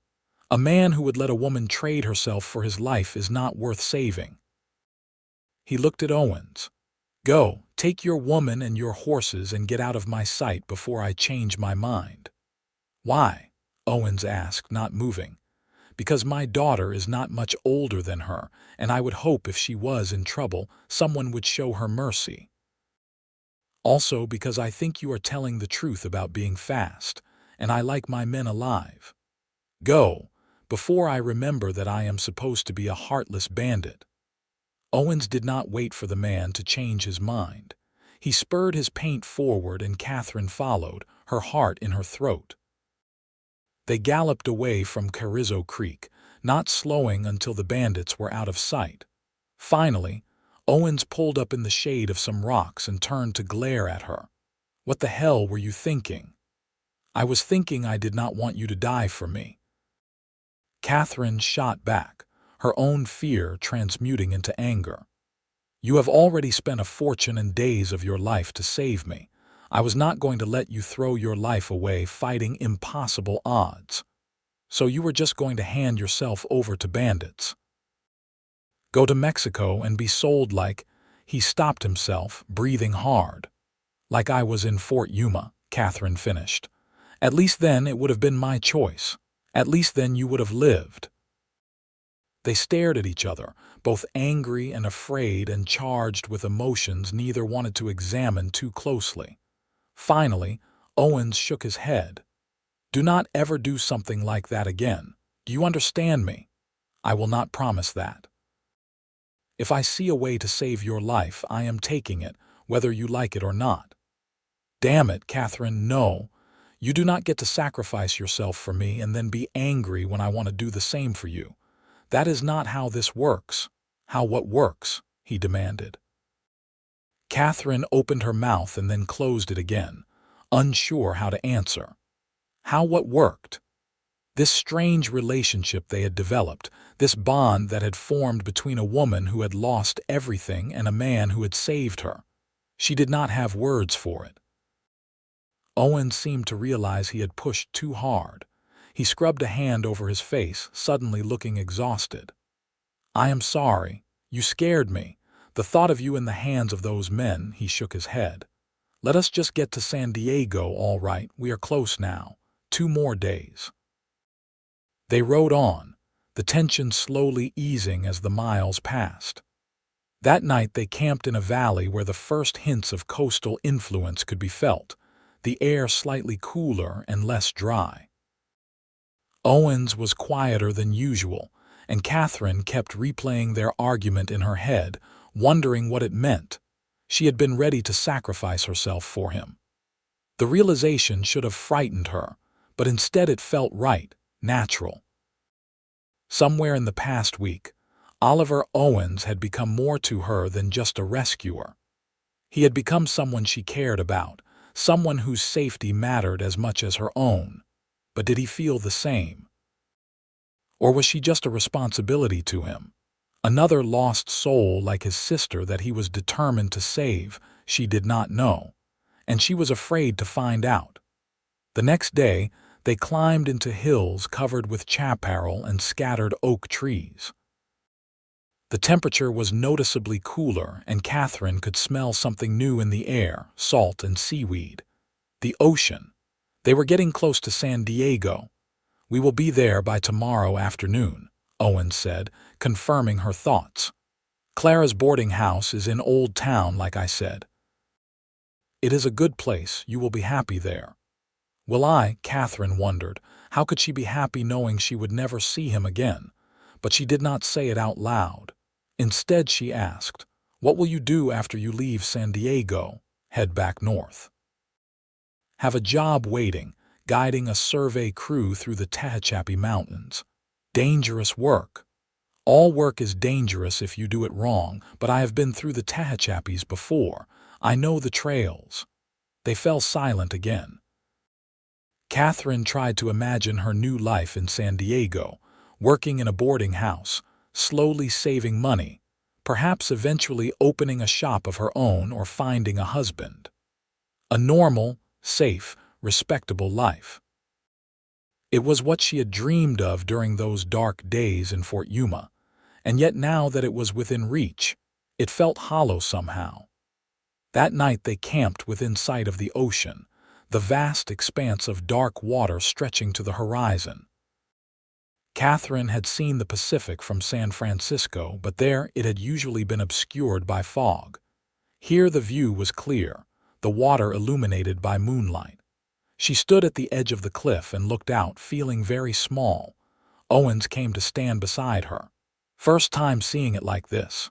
A man who would let a woman trade herself for his life is not worth saving. He looked at Owens. Go, take your woman and your horses and get out of my sight before I change my mind. Why? Owens asked, not moving. Because my daughter is not much older than her, and I would hope if she was in trouble, someone would show her mercy. Also because I think you are telling the truth about being fast, and I like my men alive. Go, before I remember that I am supposed to be a heartless bandit." Owens did not wait for the man to change his mind. He spurred his paint forward and Katherine followed, her heart in her throat. They galloped away from Carrizo Creek, not slowing until the bandits were out of sight. Finally, Owens pulled up in the shade of some rocks and turned to glare at her. "What the hell were you thinking?" "I was thinking I did not want you to die for me." Katherine shot back, her own fear transmuting into anger. "You have already spent a fortune and days of your life to save me. I was not going to let you throw your life away fighting impossible odds. So you were just going to hand yourself over to bandits. Go to Mexico and be sold like—" He stopped himself, breathing hard. "Like I was in Fort Yuma," Katherine finished. "At least then it would have been my choice. At least then you would have lived." They stared at each other, both angry and afraid and charged with emotions neither wanted to examine too closely. Finally, Owens shook his head. "Do not ever do something like that again. Do you understand me? I will not promise that. If I see a way to save your life, I am taking it, whether you like it or not." "Damn it, Katherine, no. You do not get to sacrifice yourself for me and then be angry when I want to do the same for you. That is not how this works." "How what works?" he demanded. Katherine opened her mouth and then closed it again, unsure how to answer. How what worked? This strange relationship they had developed, this bond that had formed between a woman who had lost everything and a man who had saved her. She did not have words for it. Owen seemed to realize he had pushed too hard. He scrubbed a hand over his face, suddenly looking exhausted. "I am sorry. You scared me. The thought of you in the hands of those men," he shook his head. "Let us just get to San Diego, all right. We are close now. 2 more days." They rode on, the tension slowly easing as the miles passed. That night they camped in a valley where the first hints of coastal influence could be felt, the air slightly cooler and less dry. Owens was quieter than usual, and Katherine kept replaying their argument in her head, wondering what it meant. She had been ready to sacrifice herself for him. The realization should have frightened her, but instead it felt right, natural. Somewhere in the past week, Oliver Owens had become more to her than just a rescuer. He had become someone she cared about, someone whose safety mattered as much as her own. But did he feel the same? Or was she just a responsibility to him? Another lost soul like his sister that he was determined to save? She did not know, and she was afraid to find out. The next day, they climbed into hills covered with chaparral and scattered oak trees. The temperature was noticeably cooler, and Katherine could smell something new in the air, salt and seaweed. The ocean. They were getting close to San Diego. "We will be there by tomorrow afternoon," Owen said, confirming her thoughts. "Clara's boarding house is in Old Town, like I said. It is a good place. You will be happy there." "Will I?" Katherine wondered. How could she be happy knowing she would never see him again? But she did not say it out loud. Instead, she asked, "What will you do after you leave San Diego?" "Head back north. Have a job waiting, guiding a survey crew through the Tehachapi Mountains. Dangerous work. All work is dangerous if you do it wrong, but I have been through the Tehachapis before. I know the trails." They fell silent again. Katherine tried to imagine her new life in San Diego, working in a boarding house, slowly saving money, perhaps eventually opening a shop of her own or finding a husband. A normal, safe, respectable life. It was what she had dreamed of during those dark days in Fort Yuma, and yet now that it was within reach, it felt hollow somehow. That night they camped within sight of the ocean, the vast expanse of dark water stretching to the horizon. Katherine had seen the Pacific from San Francisco, but there it had usually been obscured by fog. Here the view was clear, the water illuminated by moonlight. She stood at the edge of the cliff and looked out, feeling very small. Owens came to stand beside her. First time seeing it like this.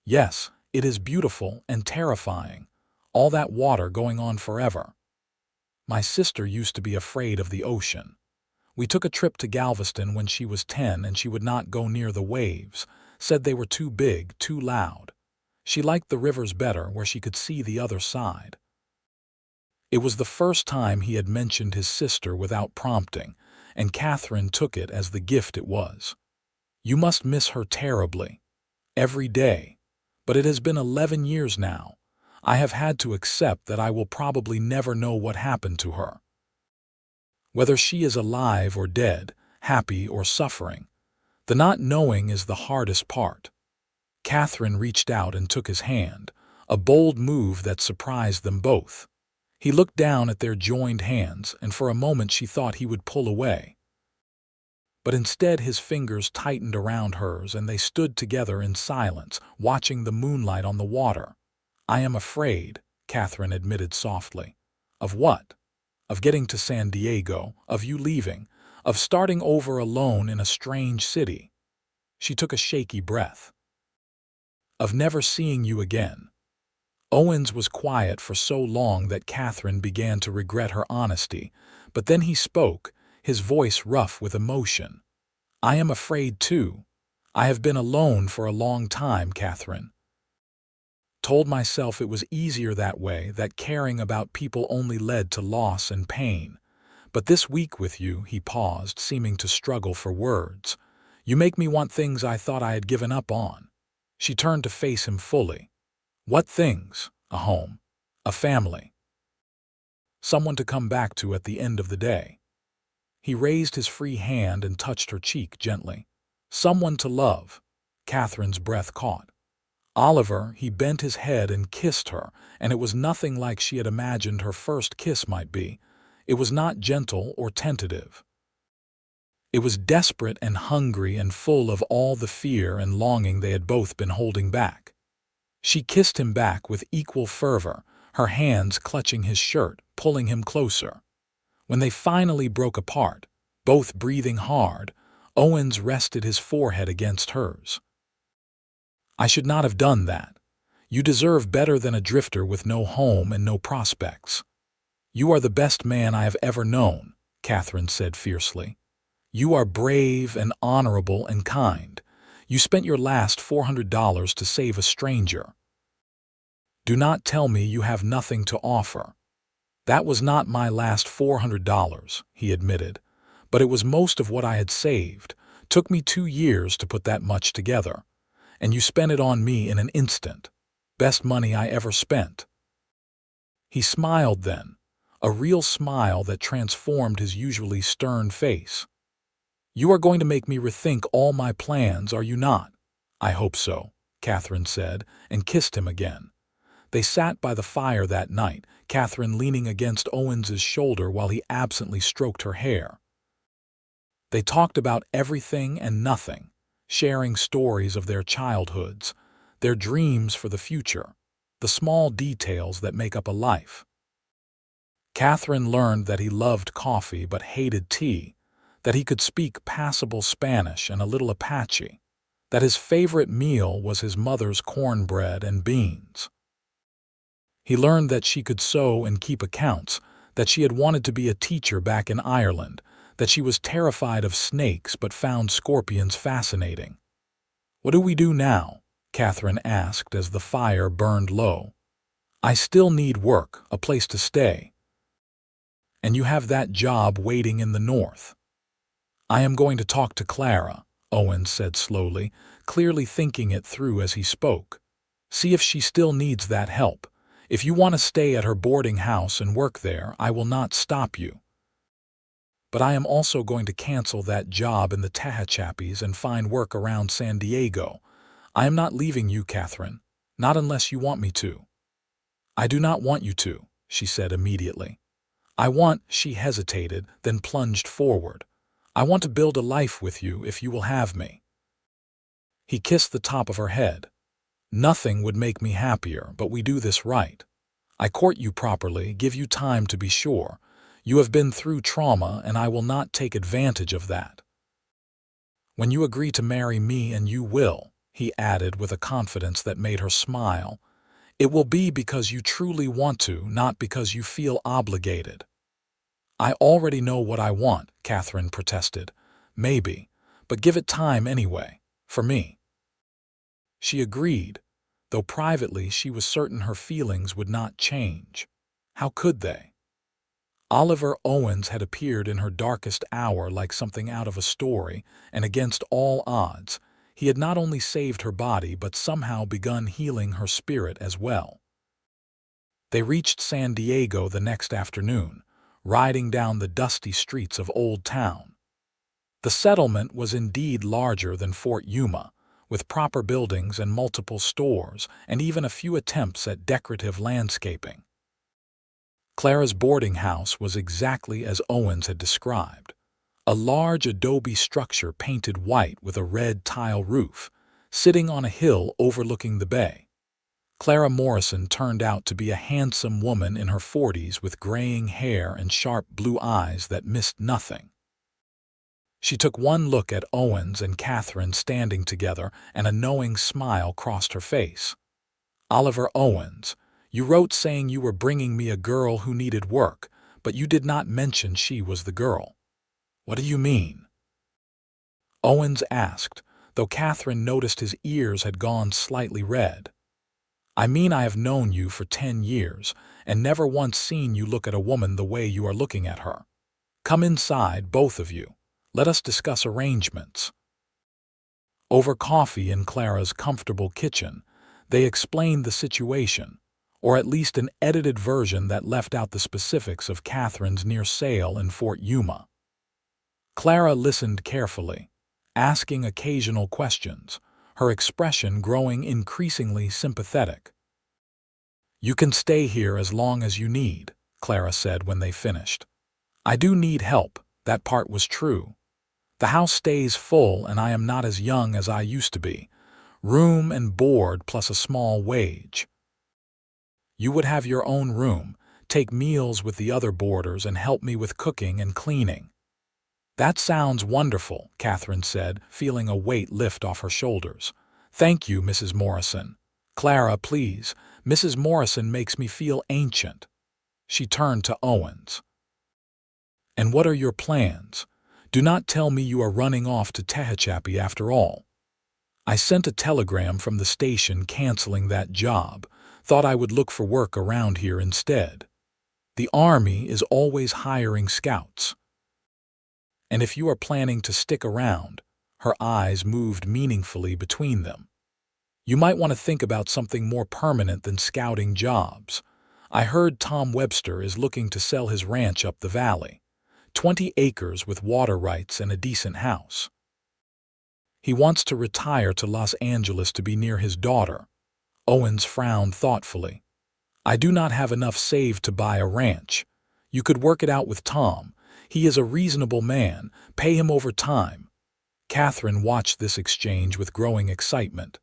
Yes, it is beautiful and terrifying. All that water going on forever. My sister used to be afraid of the ocean. We took a trip to Galveston when she was 10 and she would not go near the waves, said they were too big, too loud. She liked the rivers better where she could see the other side. It was the first time he had mentioned his sister without prompting, and Katherine took it as the gift it was. You must miss her terribly. Every day. But it has been 11 years now. I have had to accept that I will probably never know what happened to her. Whether she is alive or dead, happy or suffering, the not knowing is the hardest part. Katherine reached out and took his hand, a bold move that surprised them both. He looked down at their joined hands, and for a moment she thought he would pull away. But instead his fingers tightened around hers and they stood together in silence, watching the moonlight on the water. I am afraid, Katherine admitted softly. Of what? Of getting to San Diego, of you leaving, of starting over alone in a strange city. She took a shaky breath. Of never seeing you again. Owens was quiet for so long that Katherine began to regret her honesty, but then he spoke, his voice rough with emotion. I am afraid too. I have been alone for a long time, Katherine. Told myself it was easier that way, that caring about people only led to loss and pain. But this week with you, he paused, seeming to struggle for words. You make me want things I thought I had given up on. She turned to face him fully. What things? A home. A family. Someone to come back to at the end of the day. He raised his free hand and touched her cheek gently. Someone to love. Katherine's breath caught. Oliver, he bent his head and kissed her, and it was nothing like she had imagined her first kiss might be. It was not gentle or tentative. It was desperate and hungry and full of all the fear and longing they had both been holding back. She kissed him back with equal fervor, her hands clutching his shirt, pulling him closer. When they finally broke apart, both breathing hard, Owens rested his forehead against hers. I should not have done that. You deserve better than a drifter with no home and no prospects. You are the best man I have ever known, Katherine said fiercely. You are brave and honorable and kind. You spent your last $400 to save a stranger. Do not tell me you have nothing to offer. That was not my last $400, he admitted, but it was most of what I had saved. Took me 2 years to put that much together. And you spent it on me in an instant. Best money I ever spent. He smiled then, a real smile that transformed his usually stern face. You are going to make me rethink all my plans, are you not? I hope so, Katherine said, and kissed him again. They sat by the fire that night, Katherine leaning against Owens's shoulder while he absently stroked her hair. They talked about everything and nothing, sharing stories of their childhoods, their dreams for the future, the small details that make up a life. Katherine learned that he loved coffee but hated tea, that he could speak passable Spanish and a little Apache, that his favorite meal was his mother's cornbread and beans. He learned that she could sew and keep accounts, that she had wanted to be a teacher back in Ireland, that she was terrified of snakes but found scorpions fascinating. What do we do now? Katherine asked as the fire burned low. I still need work, a place to stay. And you have that job waiting in the north. I am going to talk to Clara, Owens said slowly, clearly thinking it through as he spoke. See if she still needs that help. If you want to stay at her boarding house and work there, I will not stop you. But I am also going to cancel that job in the Tehachapi's and find work around San Diego. I am not leaving you, Katherine, not unless you want me to. I do not want you to, she said immediately. She hesitated, then plunged forward. I want to build a life with you if you will have me. He kissed the top of her head. Nothing would make me happier, but we do this right. I court you properly, give you time to be sure. You have been through trauma, and I will not take advantage of that. When you agree to marry me, and you will," he added with a confidence that made her smile, "it will be because you truly want to, not because you feel obligated." "I already know what I want," Katherine protested. "Maybe, but give it time anyway, for me." She agreed, though privately she was certain her feelings would not change. How could they? Oliver Owens had appeared in her darkest hour like something out of a story, and against all odds, he had not only saved her body but somehow begun healing her spirit as well. They reached San Diego the next afternoon, riding down the dusty streets of Old Town. The settlement was indeed larger than Fort Yuma, with proper buildings and multiple stores, and even a few attempts at decorative landscaping. Clara's boarding house was exactly as Owens had described. A large adobe structure painted white with a red tile roof, sitting on a hill overlooking the bay. Clara Morrison turned out to be a handsome woman in her 40s with graying hair and sharp blue eyes that missed nothing. She took one look at Owens and Katherine standing together, and a knowing smile crossed her face. "Oliver Owens, you wrote saying you were bringing me a girl who needed work, but you did not mention she was the girl. What do you mean?" Owens asked, though Katherine noticed his ears had gone slightly red. "I mean I have known you for 10 years, and never once seen you look at a woman the way you are looking at her. Come inside, both of you. Let us discuss arrangements." Over coffee in Clara's comfortable kitchen, they explained the situation, or at least an edited version that left out the specifics of Katherine's near sale in Fort Yuma. Clara listened carefully, asking occasional questions, her expression growing increasingly sympathetic. "You can stay here as long as you need," Clara said when they finished. "I do need help, that part was true. The house stays full and I am not as young as I used to be. Room and board plus a small wage. You would have your own room, take meals with the other boarders and help me with cooking and cleaning." "That sounds wonderful," Katherine said, feeling a weight lift off her shoulders. "Thank you, Mrs. Morrison." "Clara, please. Mrs. Morrison makes me feel ancient." She turned to Owens. "And what are your plans? Do not tell me you are running off to Tehachapi after all." "I sent a telegram from the station canceling that job. Thought I would look for work around here instead. The Army is always hiring scouts. And if you are planning to stick around," her eyes moved meaningfully between them, "you might want to think about something more permanent than scouting jobs. I heard Tom Webster is looking to sell his ranch up the valley. 20 acres with water rights and a decent house. He wants to retire to Los Angeles to be near his daughter." Owens frowned thoughtfully. "I do not have enough saved to buy a ranch. You could work it out with Tom. He is a reasonable man. Pay him over time." Katherine watched this exchange with growing excitement.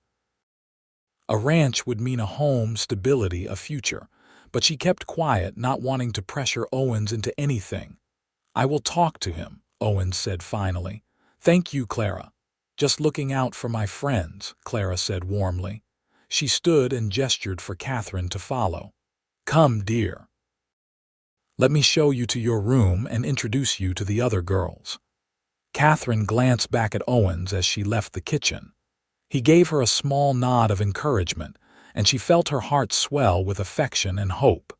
A ranch would mean a home, stability, a future, but she kept quiet, not wanting to pressure Owens into anything. "I will talk to him," Owens said finally. "Thank you, Clara." "Just looking out for my friends," Clara said warmly. She stood and gestured for Katherine to follow. "Come, dear. Let me show you to your room and introduce you to the other girls." Katherine glanced back at Owens as she left the kitchen. He gave her a small nod of encouragement, and she felt her heart swell with affection and hope.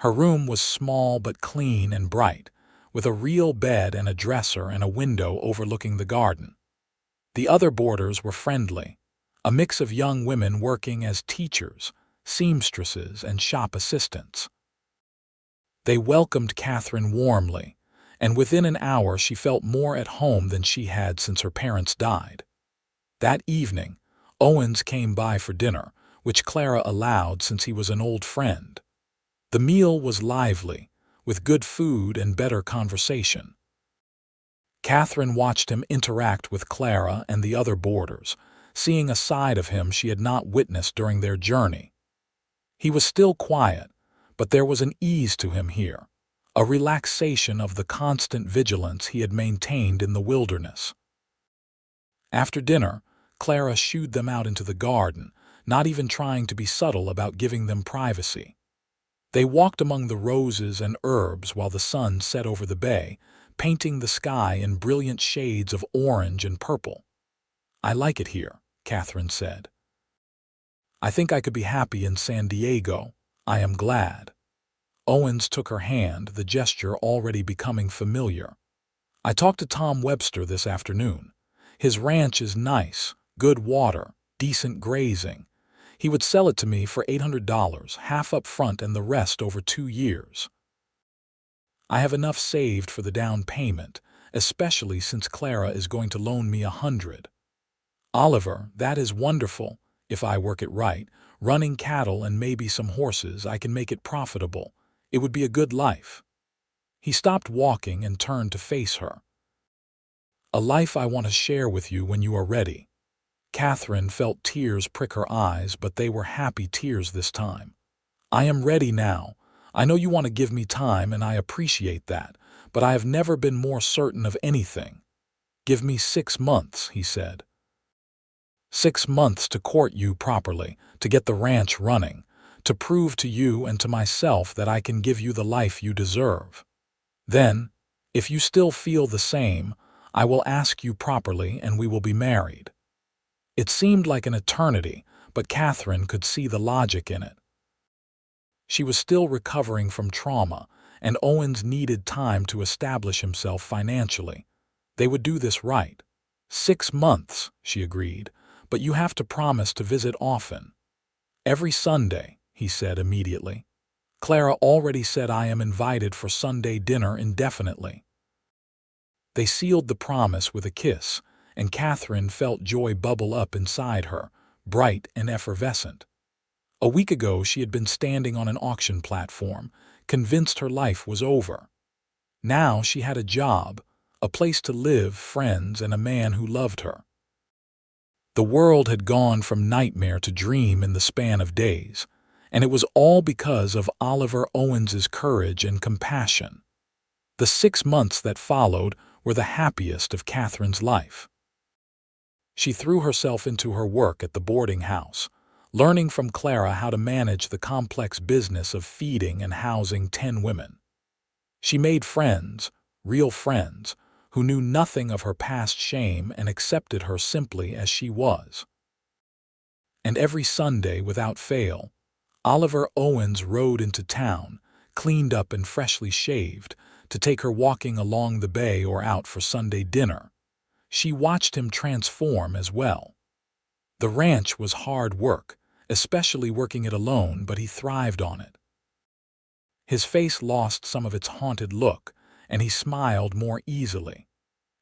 Her room was small but clean and bright, with a real bed and a dresser and a window overlooking the garden. The other boarders were friendly, a mix of young women working as teachers, seamstresses, and shop assistants. They welcomed Katherine warmly, and within an hour she felt more at home than she had since her parents died. That evening, Owens came by for dinner, which Clara allowed since he was an old friend. The meal was lively, with good food and better conversation. Katherine watched him interact with Clara and the other boarders, seeing a side of him she had not witnessed during their journey. He was still quiet, but there was an ease to him here, a relaxation of the constant vigilance he had maintained in the wilderness. After dinner, Clara shooed them out into the garden, not even trying to be subtle about giving them privacy. They walked among the roses and herbs while the sun set over the bay, painting the sky in brilliant shades of orange and purple. "I like it here," Katherine said. "I think I could be happy in San Diego. I am glad." Owens took her hand, the gesture already becoming familiar. "I talked to Tom Webster this afternoon. His ranch is nice, good water, decent grazing. He would sell it to me for $800, half up front and the rest over 2 years. I have enough saved for the down payment, especially since Clara is going to loan me $100. Oliver, that is wonderful. If I work it right, running cattle and maybe some horses, I can make it profitable. It would be a good life." He stopped walking and turned to face her. "A life I want to share with you when you are ready." Katherine felt tears prick her eyes, but they were happy tears this time. "I am ready now. I know you want to give me time, and I appreciate that, but I have never been more certain of anything." "Give me 6 months," he said. 6 months to court you properly, to get the ranch running, to prove to you and to myself that I can give you the life you deserve. Then, if you still feel the same, I will ask you properly and we will be married." It seemed like an eternity, but Katherine could see the logic in it. She was still recovering from trauma, and Owens needed time to establish himself financially. They would do this right. 6 months, she agreed, but you have to promise to visit often. "Every Sunday," he said immediately. "Clara already said I am invited for Sunday dinner indefinitely." They sealed the promise with a kiss, and Katherine felt joy bubble up inside her, bright and effervescent. A week ago she had been standing on an auction platform, convinced her life was over. Now she had a job, a place to live, friends, and a man who loved her. The world had gone from nightmare to dream in the span of days, and it was all because of Oliver Owens's courage and compassion. The 6 months that followed were the happiest of Katherine's life. She threw herself into her work at the boarding house, learning from Clara how to manage the complex business of feeding and housing 10 women. She made friends, real friends, who knew nothing of her past shame and accepted her simply as she was. And every Sunday, without fail, Oliver Owens rode into town, cleaned up and freshly shaved, to take her walking along the bay or out for Sunday dinner. She watched him transform as well. The ranch was hard work, especially working it alone, but he thrived on it. His face lost some of its haunted look, and he smiled more easily.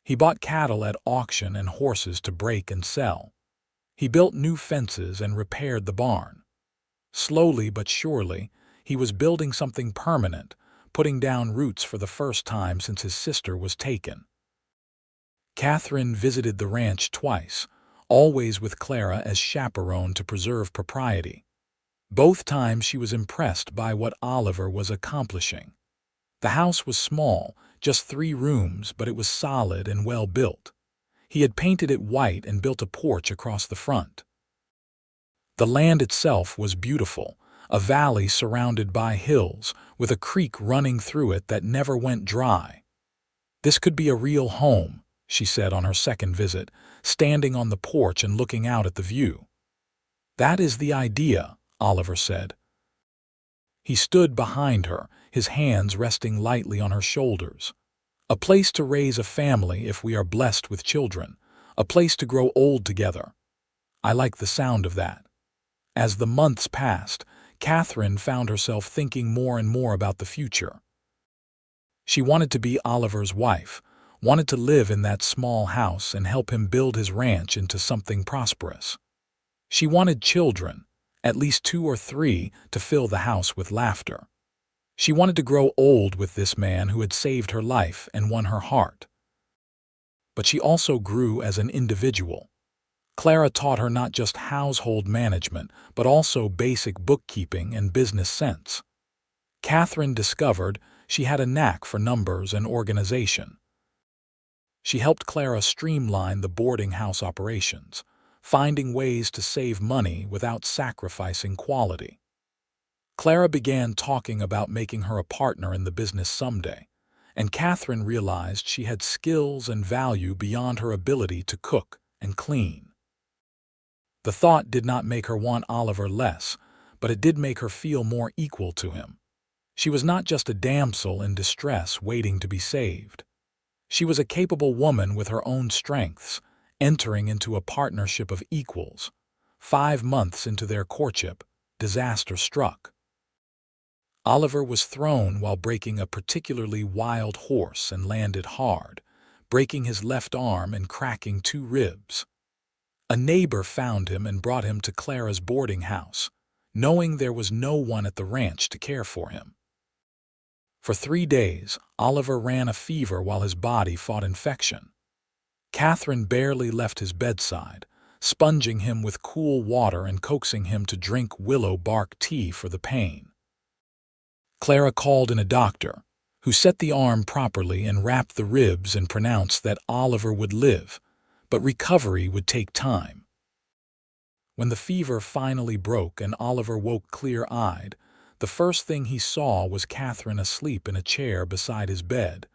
He bought cattle at auction and horses to break and sell. He built new fences and repaired the barn. Slowly but surely, he was building something permanent, putting down roots for the first time since his sister was taken. Katherine visited the ranch twice, always with Clara as chaperone to preserve propriety. Both times she was impressed by what Oliver was accomplishing. The house was small, just 3 rooms, but it was solid and well built. He had painted it white and built a porch across the front. The land itself was beautiful, a valley surrounded by hills, with a creek running through it that never went dry. "This could be a real home," she said on her second visit, standing on the porch and looking out at the view. "That is the idea," Oliver said. He stood behind her, his hands resting lightly on her shoulders. "A place to raise a family if we are blessed with children, a place to grow old together." I like the sound of that. As the months passed, Katherine found herself thinking more and more about the future. She wanted to be Oliver's wife, wanted to live in that small house and help him build his ranch into something prosperous. She wanted children, at least 2 or 3, to fill the house with laughter. She wanted to grow old with this man who had saved her life and won her heart. But she also grew as an individual. Clara taught her not just household management, but also basic bookkeeping and business sense. Katherine discovered she had a knack for numbers and organization. She helped Clara streamline the boarding house operations, finding ways to save money without sacrificing quality. Clara began talking about making her a partner in the business someday, and Katherine realized she had skills and value beyond her ability to cook and clean. The thought did not make her want Oliver less, but it did make her feel more equal to him. She was not just a damsel in distress waiting to be saved. She was a capable woman with her own strengths, entering into a partnership of equals. 5 months into their courtship, disaster struck. Oliver was thrown while breaking a particularly wild horse and landed hard, breaking his left arm and cracking 2 ribs. A neighbor found him and brought him to Clara's boarding house, knowing there was no one at the ranch to care for him. For 3 days, Oliver ran a fever while his body fought infection. Katherine barely left his bedside, sponging him with cool water and coaxing him to drink willow bark tea for the pain. Clara called in a doctor, who set the arm properly and wrapped the ribs and pronounced that Oliver would live, but recovery would take time. When the fever finally broke and Oliver woke clear-eyed, the first thing he saw was Katherine asleep in a chair beside his bed,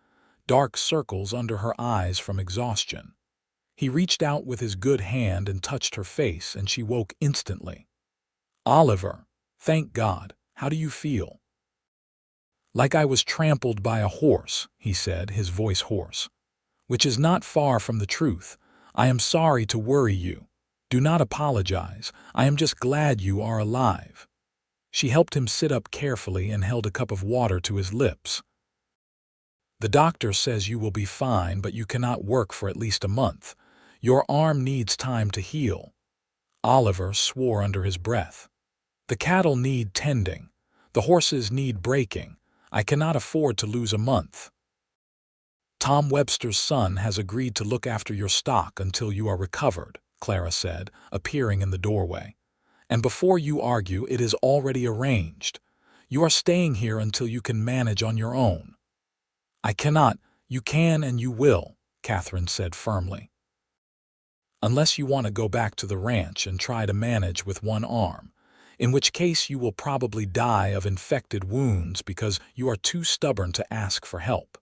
dark circles under her eyes from exhaustion. He reached out with his good hand and touched her face, and she woke instantly. "Oliver, thank God. How do you feel?" "Like I was trampled by a horse," he said, his voice hoarse. "Which is not far from the truth. I am sorry to worry you. Do not apologize. I am just glad you are alive." She helped him sit up carefully and held a cup of water to his lips. "The doctor says you will be fine, but you cannot work for at least a month. Your arm needs time to heal." Oliver swore under his breath. "The cattle need tending. The horses need breaking. I cannot afford to lose a month." "Tom Webster's son has agreed to look after your stock until you are recovered," Clara said, appearing in the doorway. "And before you argue, it is already arranged. You are staying here until you can manage on your own." "I cannot. You can and you will," Katherine said firmly. "Unless you want to go back to the ranch and try to manage with one arm, in which case you will probably die of infected wounds because you are too stubborn to ask for help."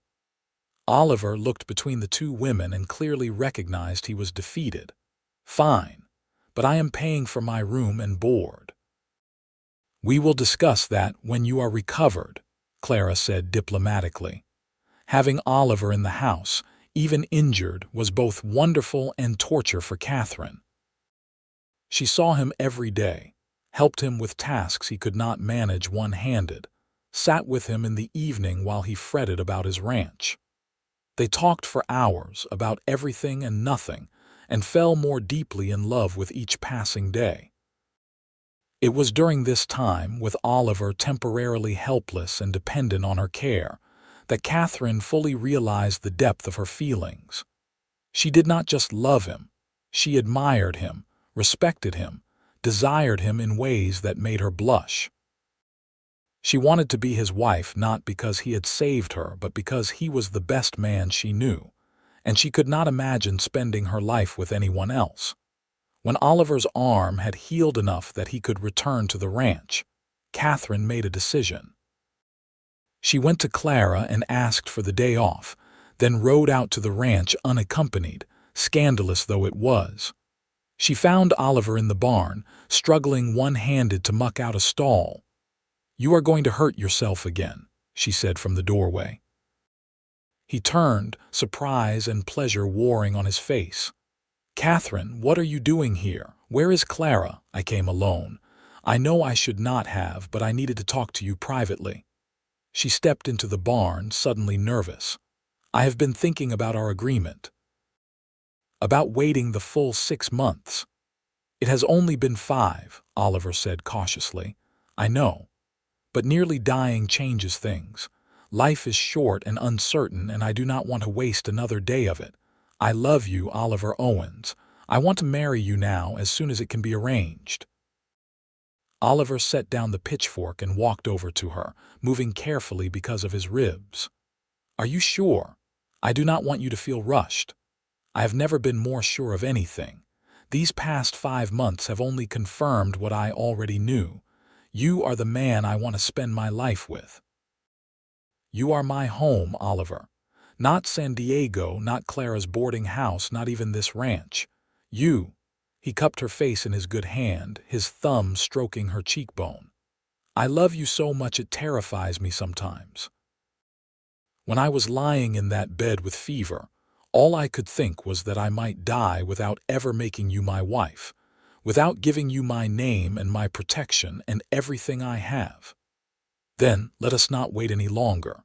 Oliver looked between the 2 women and clearly recognized he was defeated. "Fine, but I am paying for my room and board." "We will discuss that when you are recovered," Clara said diplomatically. Having Oliver in the house, even injured, was both wonderful and torture for Katherine. She saw him every day, helped him with tasks he could not manage one-handed, sat with him in the evening while he fretted about his ranch. They talked for hours about everything and nothing, and fell more deeply in love with each passing day. It was during this time, with Oliver temporarily helpless and dependent on her care, that Katherine fully realized the depth of her feelings. She did not just love him. She admired him, respected him, desired him in ways that made her blush. She wanted to be his wife not because he had saved her, but because he was the best man she knew, and she could not imagine spending her life with anyone else. When Oliver's arm had healed enough that he could return to the ranch, Katherine made a decision. She went to Clara and asked for the day off, then rode out to the ranch unaccompanied, scandalous though it was. She found Oliver in the barn, struggling one-handed to muck out a stall. "You are going to hurt yourself again," she said from the doorway. He turned, surprise and pleasure warring on his face. "Katherine, what are you doing here? Where is Clara?" "I came alone. I know I should not have, but I needed to talk to you privately." She stepped into the barn, suddenly nervous. "I have been thinking about our agreement. About waiting the full 6 months." "It has only been 5, Oliver said cautiously. "I know. But nearly dying changes things. Life is short and uncertain, and I do not want to waste another day of it. I love you, Oliver Owens. I want to marry you now as soon as it can be arranged." Oliver set down the pitchfork and walked over to her, moving carefully because of his ribs. "Are you sure? I do not want you to feel rushed. I have never been more sure of anything. These past 5 months have only confirmed what I already knew. You are the man I want to spend my life with. You are my home, Oliver. Not San Diego, not Clara's boarding house, not even this ranch. You." He cupped her face in his good hand, his thumb stroking her cheekbone. "I love you so much it terrifies me sometimes. When I was lying in that bed with fever, all I could think was that I might die without ever making you my wife, without giving you my name and my protection and everything I have. Then let us not wait any longer."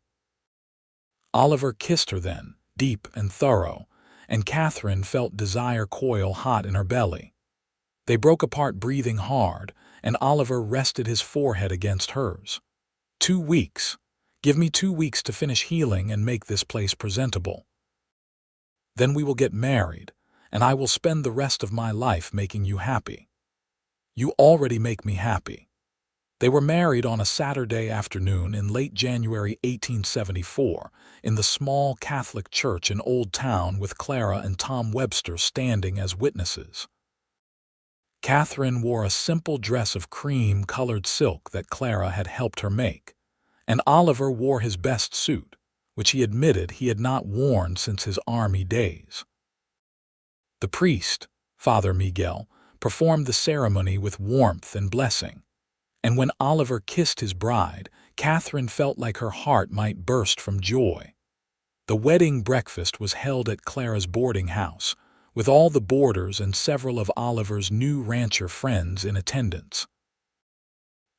Oliver kissed her then, deep and thorough, and Katherine felt desire coil hot in her belly. They broke apart breathing hard, and Oliver rested his forehead against hers. 2 weeks. Give me 2 weeks to finish healing and make this place presentable. Then we will get married, and I will spend the rest of my life making you happy. You already make me happy." They were married on a Saturday afternoon in late January 1874 in the small Catholic church in Old Town with Clara and Tom Webster standing as witnesses. Katherine wore a simple dress of cream-colored silk that Clara had helped her make, and Oliver wore his best suit, which he admitted he had not worn since his army days. The priest, Father Miguel, performed the ceremony with warmth and blessing, and when Oliver kissed his bride, Katherine felt like her heart might burst from joy. The wedding breakfast was held at Clara's boarding house, with all the boarders and several of Oliver's new rancher friends in attendance.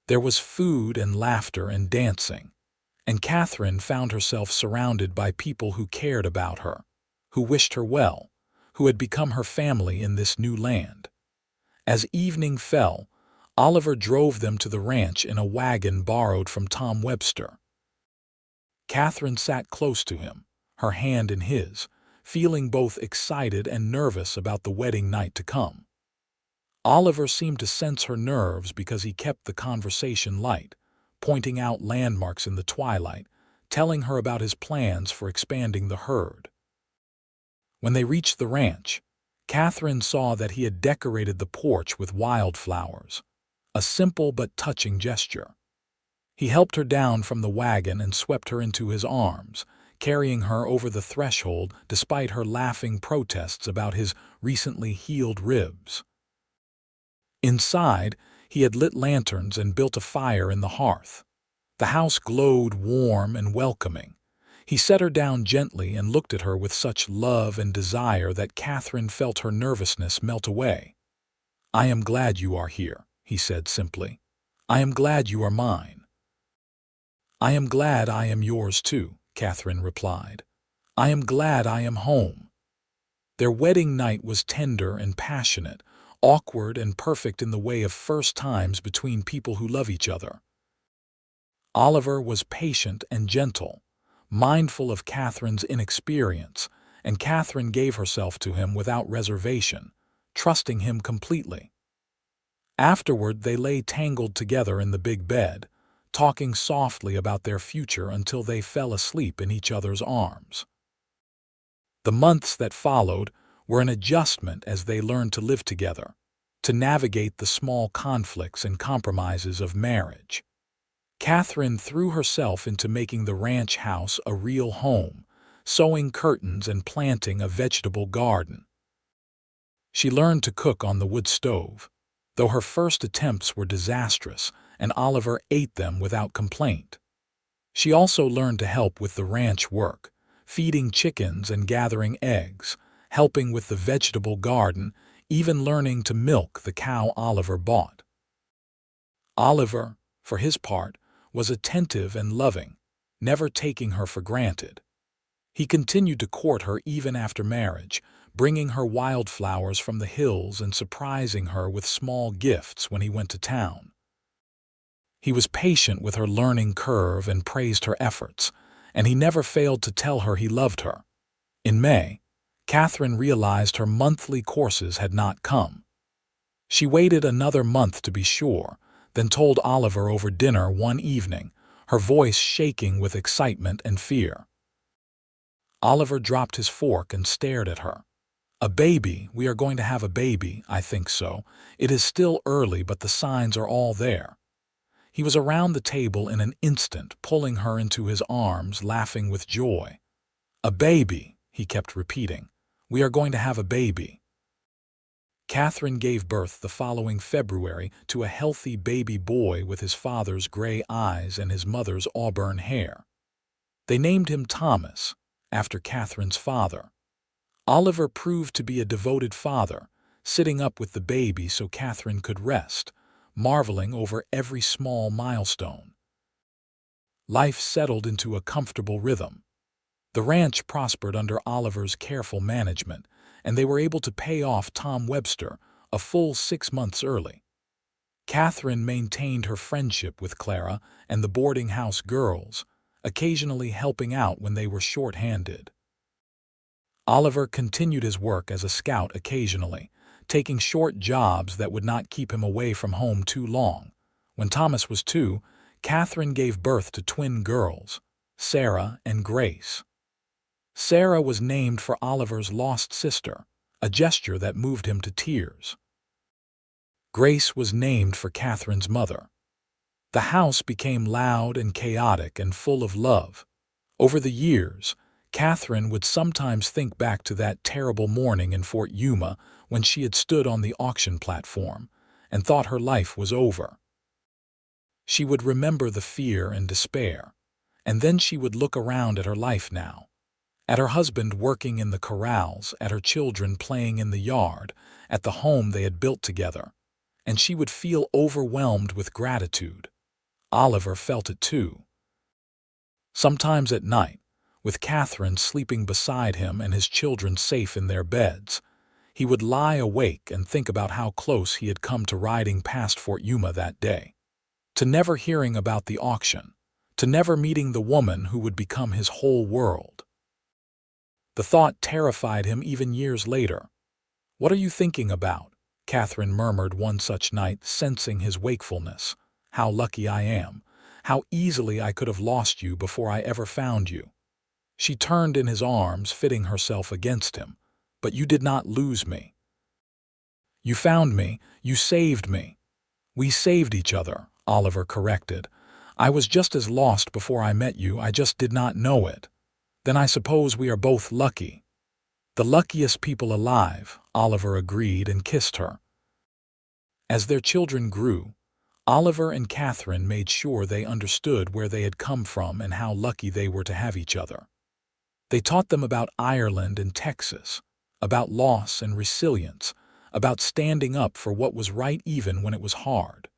There was food and laughter and dancing, and Katherine found herself surrounded by people who cared about her, who wished her well, who had become her family in this new land. As evening fell, Oliver drove them to the ranch in a wagon borrowed from Tom Webster. Katherine sat close to him, her hand in his, feeling both excited and nervous about the wedding night to come. Oliver seemed to sense her nerves because he kept the conversation light, pointing out landmarks in the twilight, telling her about his plans for expanding the herd. When they reached the ranch, Katherine saw that he had decorated the porch with wildflowers, a simple but touching gesture. He helped her down from the wagon and swept her into his arms, carrying her over the threshold despite her laughing protests about his recently healed ribs. Inside, he had lit lanterns and built a fire in the hearth. The house glowed warm and welcoming. He set her down gently and looked at her with such love and desire that Katherine felt her nervousness melt away. "I am glad you are here," he said simply. "I am glad you are mine." "I am glad I am yours too," Katherine replied. "I am glad I am home." Their wedding night was tender and passionate, awkward and perfect in the way of first times between people who love each other. Oliver was patient and gentle, mindful of Katherine's inexperience, and Katherine gave herself to him without reservation, trusting him completely. Afterward, they lay tangled together in the big bed, talking softly about their future until they fell asleep in each other's arms. The months that followed were an adjustment as they learned to live together, to navigate the small conflicts and compromises of marriage. Katherine threw herself into making the ranch house a real home, sewing curtains and planting a vegetable garden. She learned to cook on the wood stove, though her first attempts were disastrous, and Oliver ate them without complaint. She also learned to help with the ranch work, feeding chickens and gathering eggs, helping with the vegetable garden, even learning to milk the cow Oliver bought. Oliver, for his part, was attentive and loving, never taking her for granted. He continued to court her even after marriage, bringing her wildflowers from the hills and surprising her with small gifts when he went to town. He was patient with her learning curve and praised her efforts, and he never failed to tell her he loved her. In May, Katherine realized her monthly courses had not come. She waited another month to be sure, then told Oliver over dinner one evening, her voice shaking with excitement and fear. Oliver dropped his fork and stared at her. "A baby, we are going to have a baby, I think so. It is still early, but the signs are all there." He was around the table in an instant, pulling her into his arms, laughing with joy. "A baby," he kept repeating. "We are going to have a baby." Katherine gave birth the following February to a healthy baby boy with his father's gray eyes and his mother's auburn hair. They named him Thomas, after Katherine's father. Oliver proved to be a devoted father, sitting up with the baby so Katherine could rest, marveling over every small milestone. Life settled into a comfortable rhythm. The ranch prospered under Oliver's careful management, and they were able to pay off Tom Webster a full 6 months early. Katherine maintained her friendship with Clara and the boarding house girls, occasionally helping out when they were short-handed. Oliver continued his work as a scout occasionally, taking short jobs that would not keep him away from home too long. When Thomas was 2, Katherine gave birth to twin girls, Sarah and Grace. Sarah was named for Oliver's lost sister, a gesture that moved him to tears. Grace was named for Katherine's mother. The house became loud and chaotic and full of love. Over the years, Katherine would sometimes think back to that terrible morning in Fort Yuma when she had stood on the auction platform and thought her life was over. She would remember the fear and despair, and then she would look around at her life now. At her husband working in the corrals, at her children playing in the yard, at the home they had built together, and she would feel overwhelmed with gratitude. Oliver felt it too. Sometimes at night, with Katherine sleeping beside him and his children safe in their beds, he would lie awake and think about how close he had come to riding past Fort Yuma that day, to never hearing about the auction, to never meeting the woman who would become his whole world. The thought terrified him even years later. "What are you thinking about?" Katherine murmured one such night, sensing his wakefulness. "How lucky I am. How easily I could have lost you before I ever found you." She turned in his arms, fitting herself against him. "But you did not lose me. You found me. You saved me." "We saved each other," Oliver corrected. "I was just as lost before I met you. I just did not know it. Then I suppose we are both lucky." "The luckiest people alive," Oliver agreed and kissed her. As their children grew, Oliver and Katherine made sure they understood where they had come from and how lucky they were to have each other. They taught them about Ireland and Texas, about loss and resilience, about standing up for what was right even when it was hard.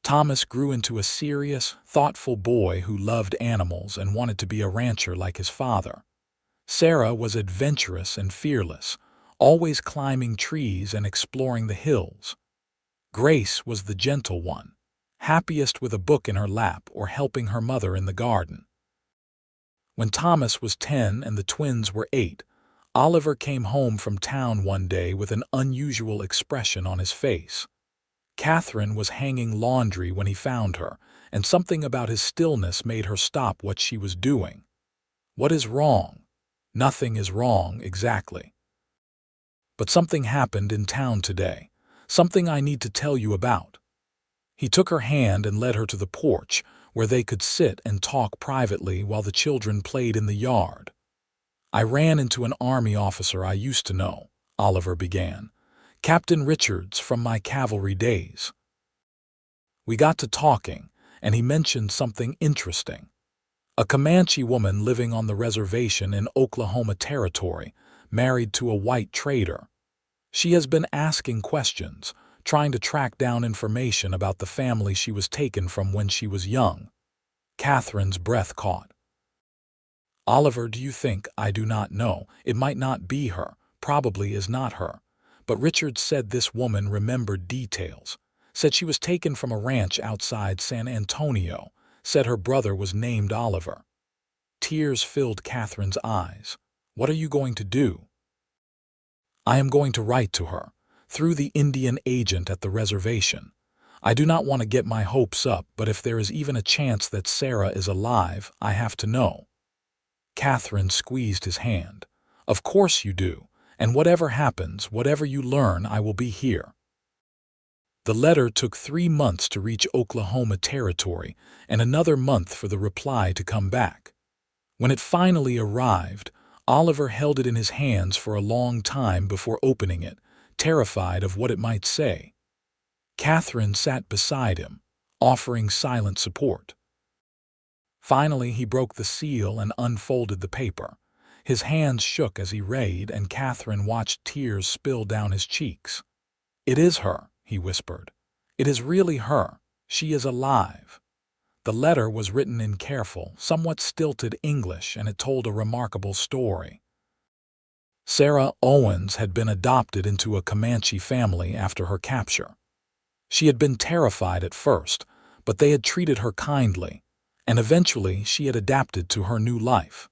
Thomas grew into a serious, thoughtful boy who loved animals and wanted to be a rancher like his father. Sarah was adventurous and fearless, always climbing trees and exploring the hills. Grace was the gentle one, happiest with a book in her lap or helping her mother in the garden. When Thomas was 10 and the twins were 8, Oliver came home from town one day with an unusual expression on his face. Katherine was hanging laundry when he found her, and something about his stillness made her stop what she was doing. "What is wrong?" "Nothing is wrong, exactly. But something happened in town today, something I need to tell you about." He took her hand and led her to the porch, where they could sit and talk privately while the children played in the yard. "I ran into an Army officer I used to know," Oliver began. "Captain Richards from my cavalry days. We got to talking, and he mentioned something interesting. A Comanche woman living on the reservation in Oklahoma Territory, married to a white trader. She has been asking questions, trying to track down information about the family she was taken from when she was young." Katherine's breath caught. "Oliver, do you think? I do not know. It might not be her, probably is not her. But Richard said this woman remembered details, said she was taken from a ranch outside San Antonio, said her brother was named Oliver." Tears filled Katherine's eyes. What are you going to do?" "I am going to write to her, through the Indian agent at the reservation. I do not want to get my hopes up, but if there is even a chance that Sarah is alive, I have to know." Katherine squeezed his hand. "Of course you do, and whatever happens, whatever you learn, I will be here." The letter took 3 months to reach Oklahoma Territory and another month for the reply to come back. When it finally arrived, Oliver held it in his hands for a long time before opening it, terrified of what it might say. Katherine sat beside him, offering silent support. Finally, he broke the seal and unfolded the paper. His hands shook as he read, and Katherine watched tears spill down his cheeks. "It is her," he whispered. "It is really her. She is alive." The letter was written in careful, somewhat stilted English, and it told a remarkable story. Sarah Owens had been adopted into a Comanche family after her capture. She had been terrified at first, but they had treated her kindly, and eventually she had adapted to her new life.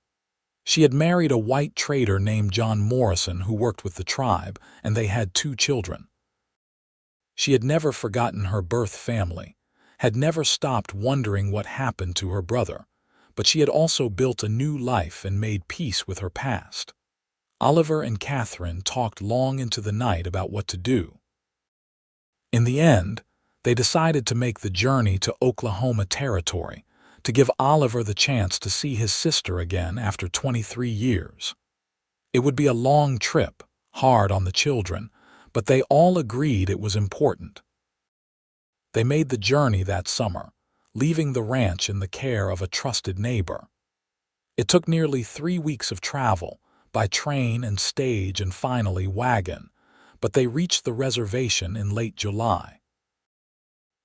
She had married a white trader named John Morrison who worked with the tribe, and they had 2 children. She had never forgotten her birth family, had never stopped wondering what happened to her brother, but she had also built a new life and made peace with her past. Oliver and Katherine talked long into the night about what to do. In the end, they decided to make the journey to Oklahoma Territory, to give Oliver the chance to see his sister again after 23 years. It would be a long trip, hard on the children, but they all agreed it was important. They made the journey that summer, leaving the ranch in the care of a trusted neighbor. It took nearly 3 weeks of travel, by train and stage and finally wagon, but they reached the reservation in late July.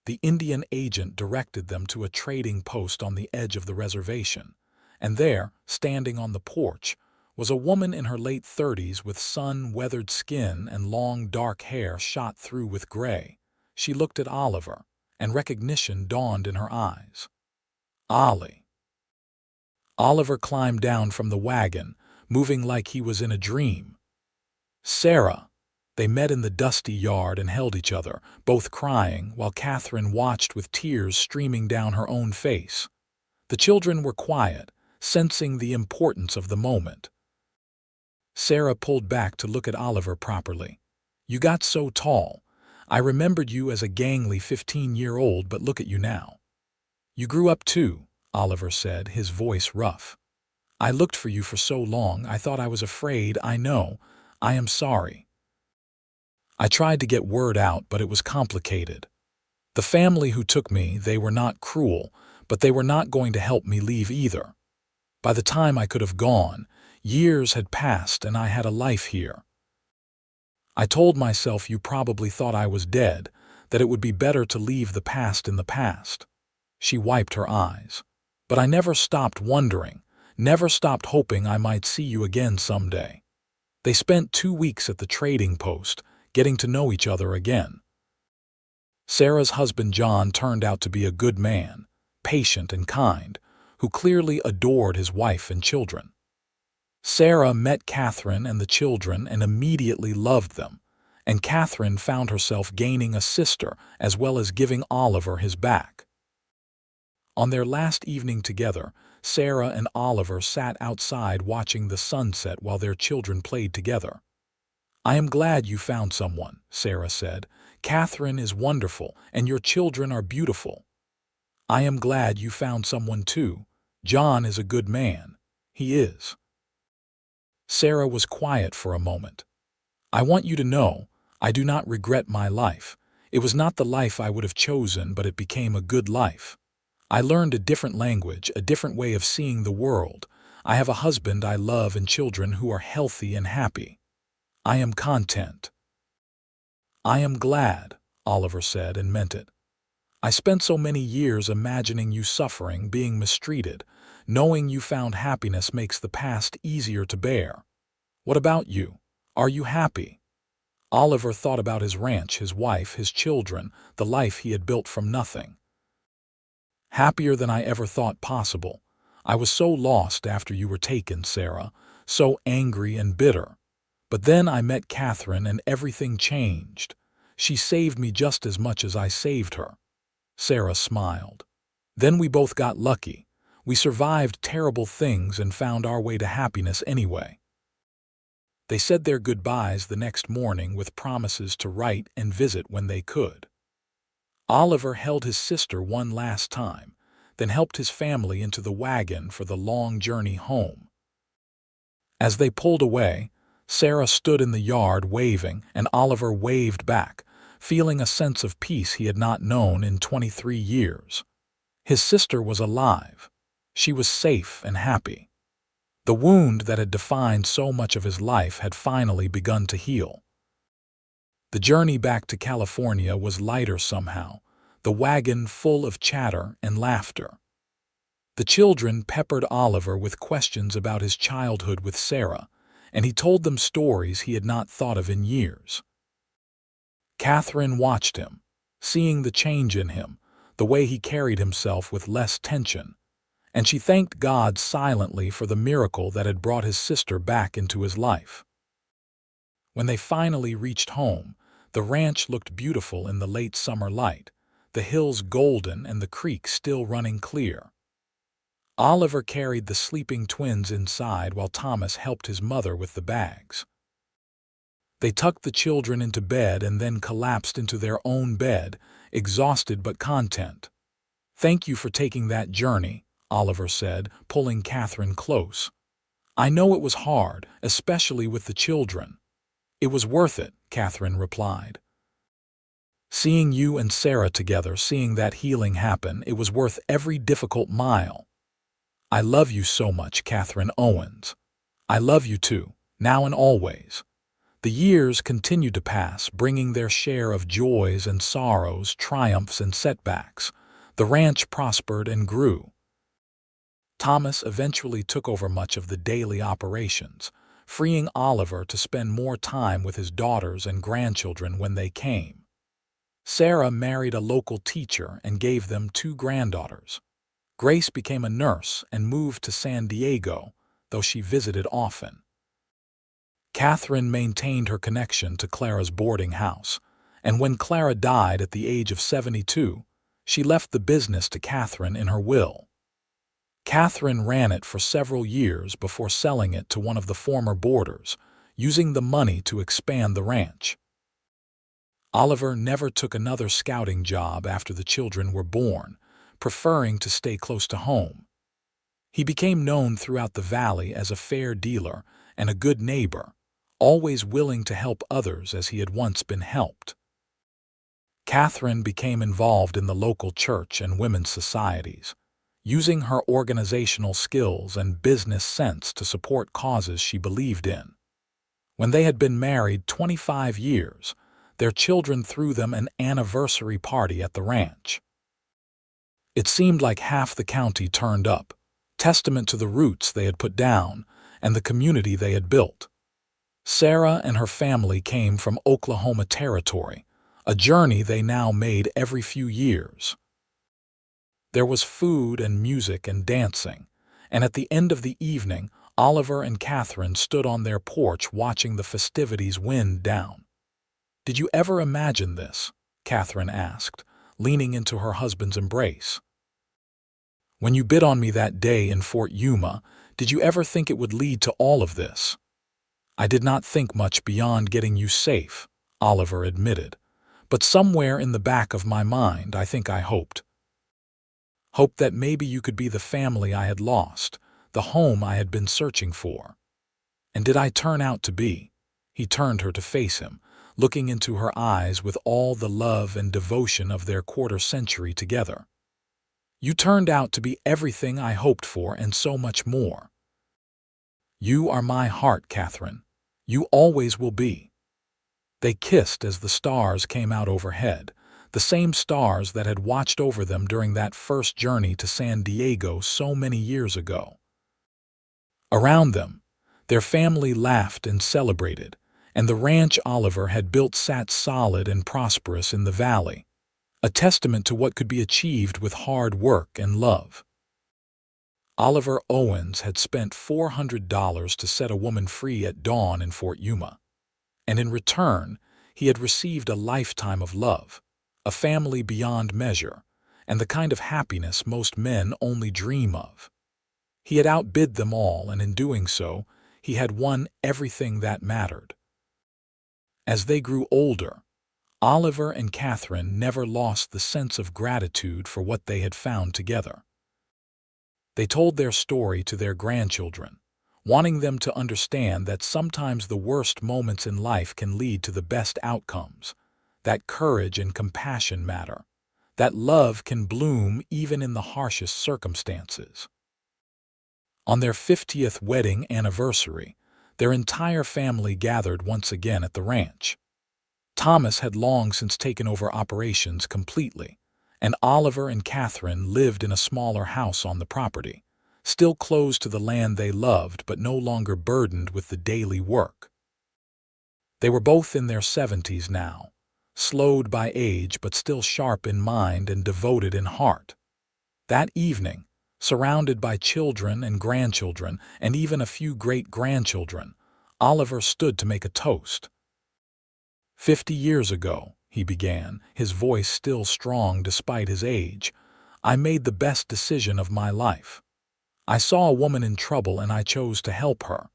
The Indian agent directed them to a trading post on the edge of the reservation, and there, standing on the porch, was a woman in her late 30s with sun-weathered skin and long dark hair shot through with gray. She looked at Oliver, and recognition dawned in her eyes. "Ollie." Oliver climbed down from the wagon, moving like he was in a dream. "Sarah." They met in the dusty yard and held each other, both crying, while Katherine watched with tears streaming down her own face. The children were quiet, sensing the importance of the moment. Sarah pulled back to look at Oliver properly. "You got so tall. I remembered you as a gangly 15-year-old, but look at you now." "You grew up too," Oliver said, his voice rough. "I looked for you for so long, I thought I was afraid. I know. I am sorry. I tried to get word out, but it was complicated. The family who took me, they were not cruel, but they were not going to help me leave either. By the time I could have gone, years had passed and I had a life here. I told myself you probably thought I was dead, that it would be better to leave the past in the past." She wiped her eyes. "But I never stopped wondering, never stopped hoping I might see you again someday." They spent 2 weeks at the trading post, getting to know each other again. Sarah's husband John turned out to be a good man, patient and kind, who clearly adored his wife and children. Sarah met Katherine and the children and immediately loved them, and Katherine found herself gaining a sister as well as giving Oliver his back. On their last evening together, Sarah and Oliver sat outside watching the sunset while their children played together. "I am glad you found someone," Sarah said. "Katherine is wonderful, and your children are beautiful." "I am glad you found someone too. John is a good man. He is." Sarah was quiet for a moment. "I want you to know, I do not regret my life. It was not the life I would have chosen, but it became a good life. I learned a different language, a different way of seeing the world. I have a husband I love and children who are healthy and happy. I am content." "I am glad," Oliver said, and meant it. "I spent so many years imagining you suffering, being mistreated. Knowing you found happiness makes the past easier to bear. What about you? Are you happy?" Oliver thought about his ranch, his wife, his children, the life he had built from nothing. "Happier than I ever thought possible. I was so lost after you were taken, Sarah. so angry and bitter. But then I met Katherine and everything changed. She saved me just as much as I saved her. Sarah smiled. Then we both got lucky. We survived terrible things and found our way to happiness anyway. They said their goodbyes the next morning with promises to write and visit when they could. Oliver held his sister one last time, then helped his family into the wagon for the long journey home. As they pulled away, Sarah stood in the yard waving, and Oliver waved back, feeling a sense of peace he had not known in 23 years. His sister was alive. She was safe and happy. The wound that had defined so much of his life had finally begun to heal. The journey back to California was lighter somehow, the wagon full of chatter and laughter. The children peppered Oliver with questions about his childhood with Sarah, and he told them stories he had not thought of in years. Katherine watched him, seeing the change in him, the way he carried himself with less tension, and she thanked God silently for the miracle that had brought his sister back into his life. When they finally reached home, the ranch looked beautiful in the late summer light, the hills golden and the creek still running clear. Oliver carried the sleeping twins inside while Thomas helped his mother with the bags. They tucked the children into bed and then collapsed into their own bed, exhausted but content. "Thank you for taking that journey," Oliver said, pulling Katherine close. "I know it was hard, especially with the children." "It was worth it," Katherine replied. "Seeing you and Sarah together, seeing that healing happen, it was worth every difficult mile." "I love you so much, Katherine Owens." "I love you too, now and always." The years continued to pass, bringing their share of joys and sorrows, triumphs and setbacks. The ranch prospered and grew. Thomas eventually took over much of the daily operations, freeing Oliver to spend more time with his daughters and grandchildren when they came. Sarah married a local teacher and gave them 2 granddaughters. Grace became a nurse and moved to San Diego, though she visited often. Katherine maintained her connection to Clara's boarding house, and when Clara died at the age of 72, she left the business to Katherine in her will. Katherine ran it for several years before selling it to one of the former boarders, using the money to expand the ranch. Oliver never took another scouting job after the children were born, preferring to stay close to home. He became known throughout the valley as a fair dealer and a good neighbor, always willing to help others as he had once been helped. Katherine became involved in the local church and women's societies, using her organizational skills and business sense to support causes she believed in. When they had been married 25 years, their children threw them an anniversary party at the ranch. It seemed like half the county turned up, testament to the roots they had put down and the community they had built. Sarah and her family came from Oklahoma Territory, a journey they now made every few years. There was food and music and dancing, and at the end of the evening, Oliver and Katherine stood on their porch watching the festivities wind down. "Did you ever imagine this?" Katherine asked, leaning into her husband's embrace. "When you bid on me that day in Fort Yuma, did you ever think it would lead to all of this?" "I did not think much beyond getting you safe," Oliver admitted. "But somewhere in the back of my mind, I think I hoped. Hoped that maybe you could be the family I had lost, the home I had been searching for. And did I turn out to be?" He turned her to face him, looking into her eyes with all the love and devotion of their quarter-century together. "You turned out to be everything I hoped for and so much more. You are my heart, Katherine. You always will be." They kissed as the stars came out overhead, the same stars that had watched over them during that first journey to San Diego so many years ago. Around them, their family laughed and celebrated, and the ranch Oliver had built sat solid and prosperous in the valley, a testament to what could be achieved with hard work and love. Oliver Owens had spent $400 to set a woman free at dawn in Fort Yuma, and in return, he had received a lifetime of love, a family beyond measure, and the kind of happiness most men only dream of. He had outbid them all, and in doing so, he had won everything that mattered. As they grew older, Oliver and Katherine never lost the sense of gratitude for what they had found together. They told their story to their grandchildren, wanting them to understand that sometimes the worst moments in life can lead to the best outcomes, that courage and compassion matter, that love can bloom even in the harshest circumstances. On their 50th wedding anniversary, their entire family gathered once again at the ranch. Thomas had long since taken over operations completely, and Oliver and Katherine lived in a smaller house on the property, still close to the land they loved but no longer burdened with the daily work. They were both in their 70s now, slowed by age but still sharp in mind and devoted in heart. That evening, surrounded by children and grandchildren and even a few great-grandchildren, Oliver stood to make a toast. 50 years ago, he began, his voice still strong despite his age, I made the best decision of my life. I saw a woman in trouble and I chose to help her.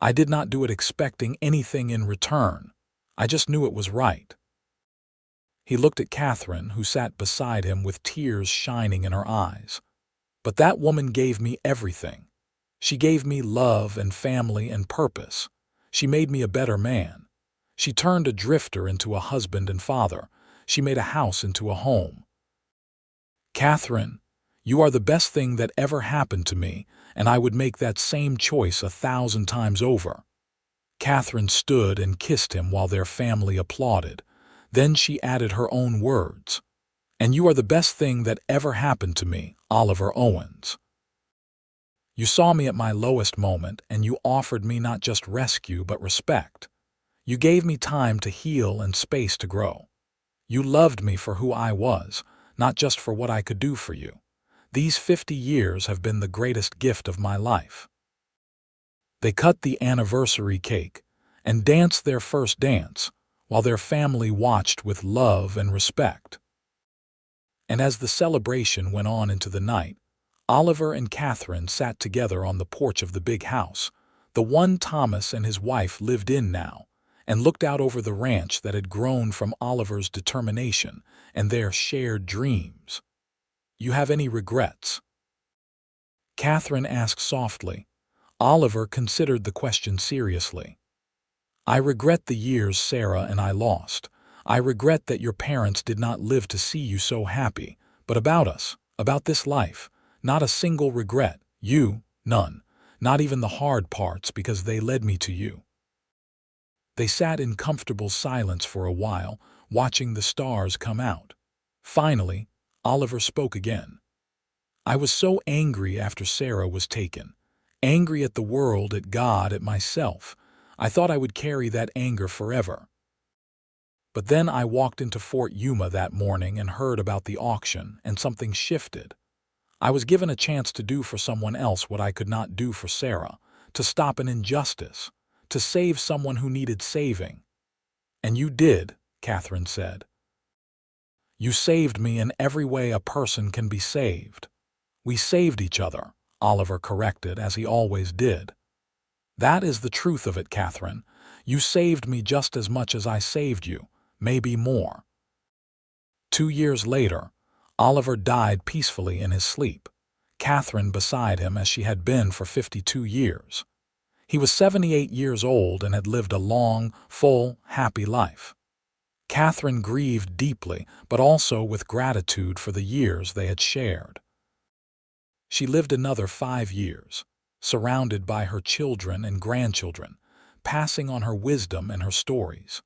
I did not do it expecting anything in return. I just knew it was right. He looked at Katherine, who sat beside him with tears shining in her eyes. But that woman gave me everything. She gave me love and family and purpose. She made me a better man. She turned a drifter into a husband and father. She made a house into a home. Katherine, you are the best thing that ever happened to me, and I would make that same choice 1,000 times over. Katherine stood and kissed him while their family applauded. Then she added her own words. And you are the best thing that ever happened to me, Oliver Owens. You saw me at my lowest moment, and you offered me not just rescue but respect. You gave me time to heal and space to grow. You loved me for who I was, not just for what I could do for you. These 50 years have been the greatest gift of my life. They cut the anniversary cake and danced their first dance, while their family watched with love and respect. And as the celebration went on into the night, Oliver and Katherine sat together on the porch of the big house, the one Thomas and his wife lived in now, and looked out over the ranch that had grown from Oliver's determination and their shared dreams. You have any regrets? Katherine asked softly. Oliver considered the question seriously. I regret the years Sarah and I lost. I regret that your parents did not live to see you so happy, but about us, about this life, not a single regret, none, not even the hard parts because they led me to you. They sat in comfortable silence for a while, watching the stars come out. Finally, Oliver spoke again. I was so angry after Sarah was taken, angry at the world, at God, at myself. I thought I would carry that anger forever. But then I walked into Fort Yuma that morning and heard about the auction, and something shifted. I was given a chance to do for someone else what I could not do for Sarah, to stop an injustice, to save someone who needed saving. And you did, Katherine said. You saved me in every way a person can be saved. We saved each other, Oliver corrected, as he always did. That is the truth of it, Katherine. You saved me just as much as I saved you, maybe more. 2 years later, Oliver died peacefully in his sleep, Katherine beside him as she had been for 52 years. He was 78 years old and had lived a long, full, happy life. Katherine grieved deeply, but also with gratitude for the years they had shared. She lived another 5 years, surrounded by her children and grandchildren, passing on her wisdom and her stories.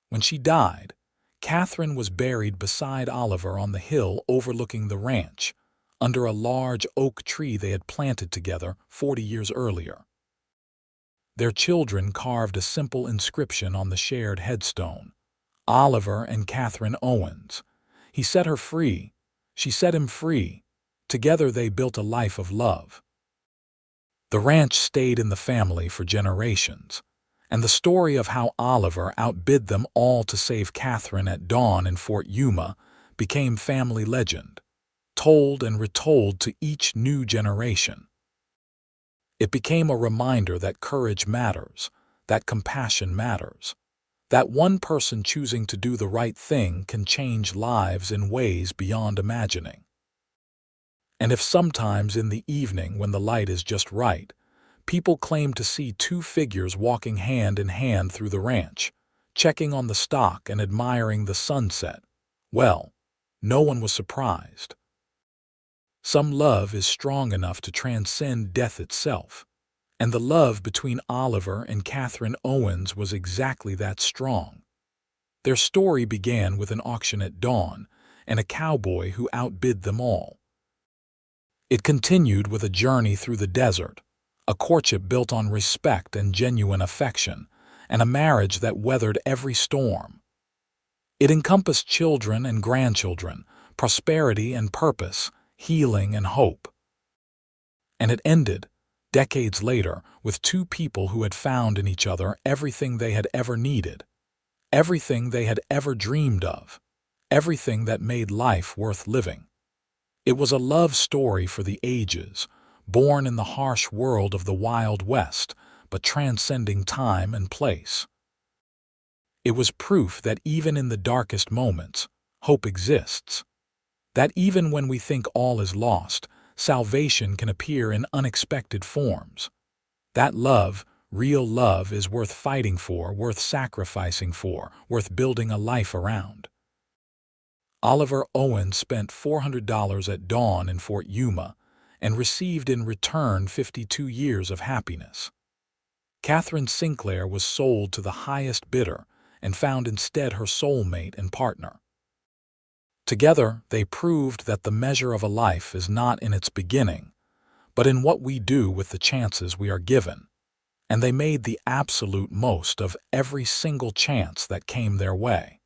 When she died, Katherine was buried beside Oliver on the hill overlooking the ranch, under a large oak tree they had planted together 40 years earlier. Their children carved a simple inscription on the shared headstone. Oliver and Katherine Owens. He set her free. She set him free. Together they built a life of love. The ranch stayed in the family for generations, and the story of how Oliver outbid them all to save Katherine at dawn in Fort Yuma became family legend, told and retold to each new generation. It became a reminder that courage matters, that compassion matters, that one person choosing to do the right thing can change lives in ways beyond imagining. And if sometimes in the evening when the light is just right, people claim to see two figures walking hand in hand through the ranch, checking on the stock and admiring the sunset, well, no one was surprised. Some love is strong enough to transcend death itself, and the love between Oliver and Katherine Owens was exactly that strong. Their story began with an auction at dawn and a cowboy who outbid them all. It continued with a journey through the desert, a courtship built on respect and genuine affection, and a marriage that weathered every storm. It encompassed children and grandchildren, prosperity and purpose, healing and hope. And it ended, decades later, with two people who had found in each other everything they had ever needed, everything they had ever dreamed of, everything that made life worth living. It was a love story for the ages, born in the harsh world of the Wild West, but transcending time and place. It was proof that even in the darkest moments, hope exists. That even when we think all is lost, salvation can appear in unexpected forms. That love, real love, is worth fighting for, worth sacrificing for, worth building a life around. Oliver Owens spent $400 at dawn in Fort Yuma and received in return 52 years of happiness. Katherine Sinclair was sold to the highest bidder and found instead her soulmate and partner. Together, they proved that the measure of a life is not in its beginning, but in what we do with the chances we are given, and they made the absolute most of every single chance that came their way.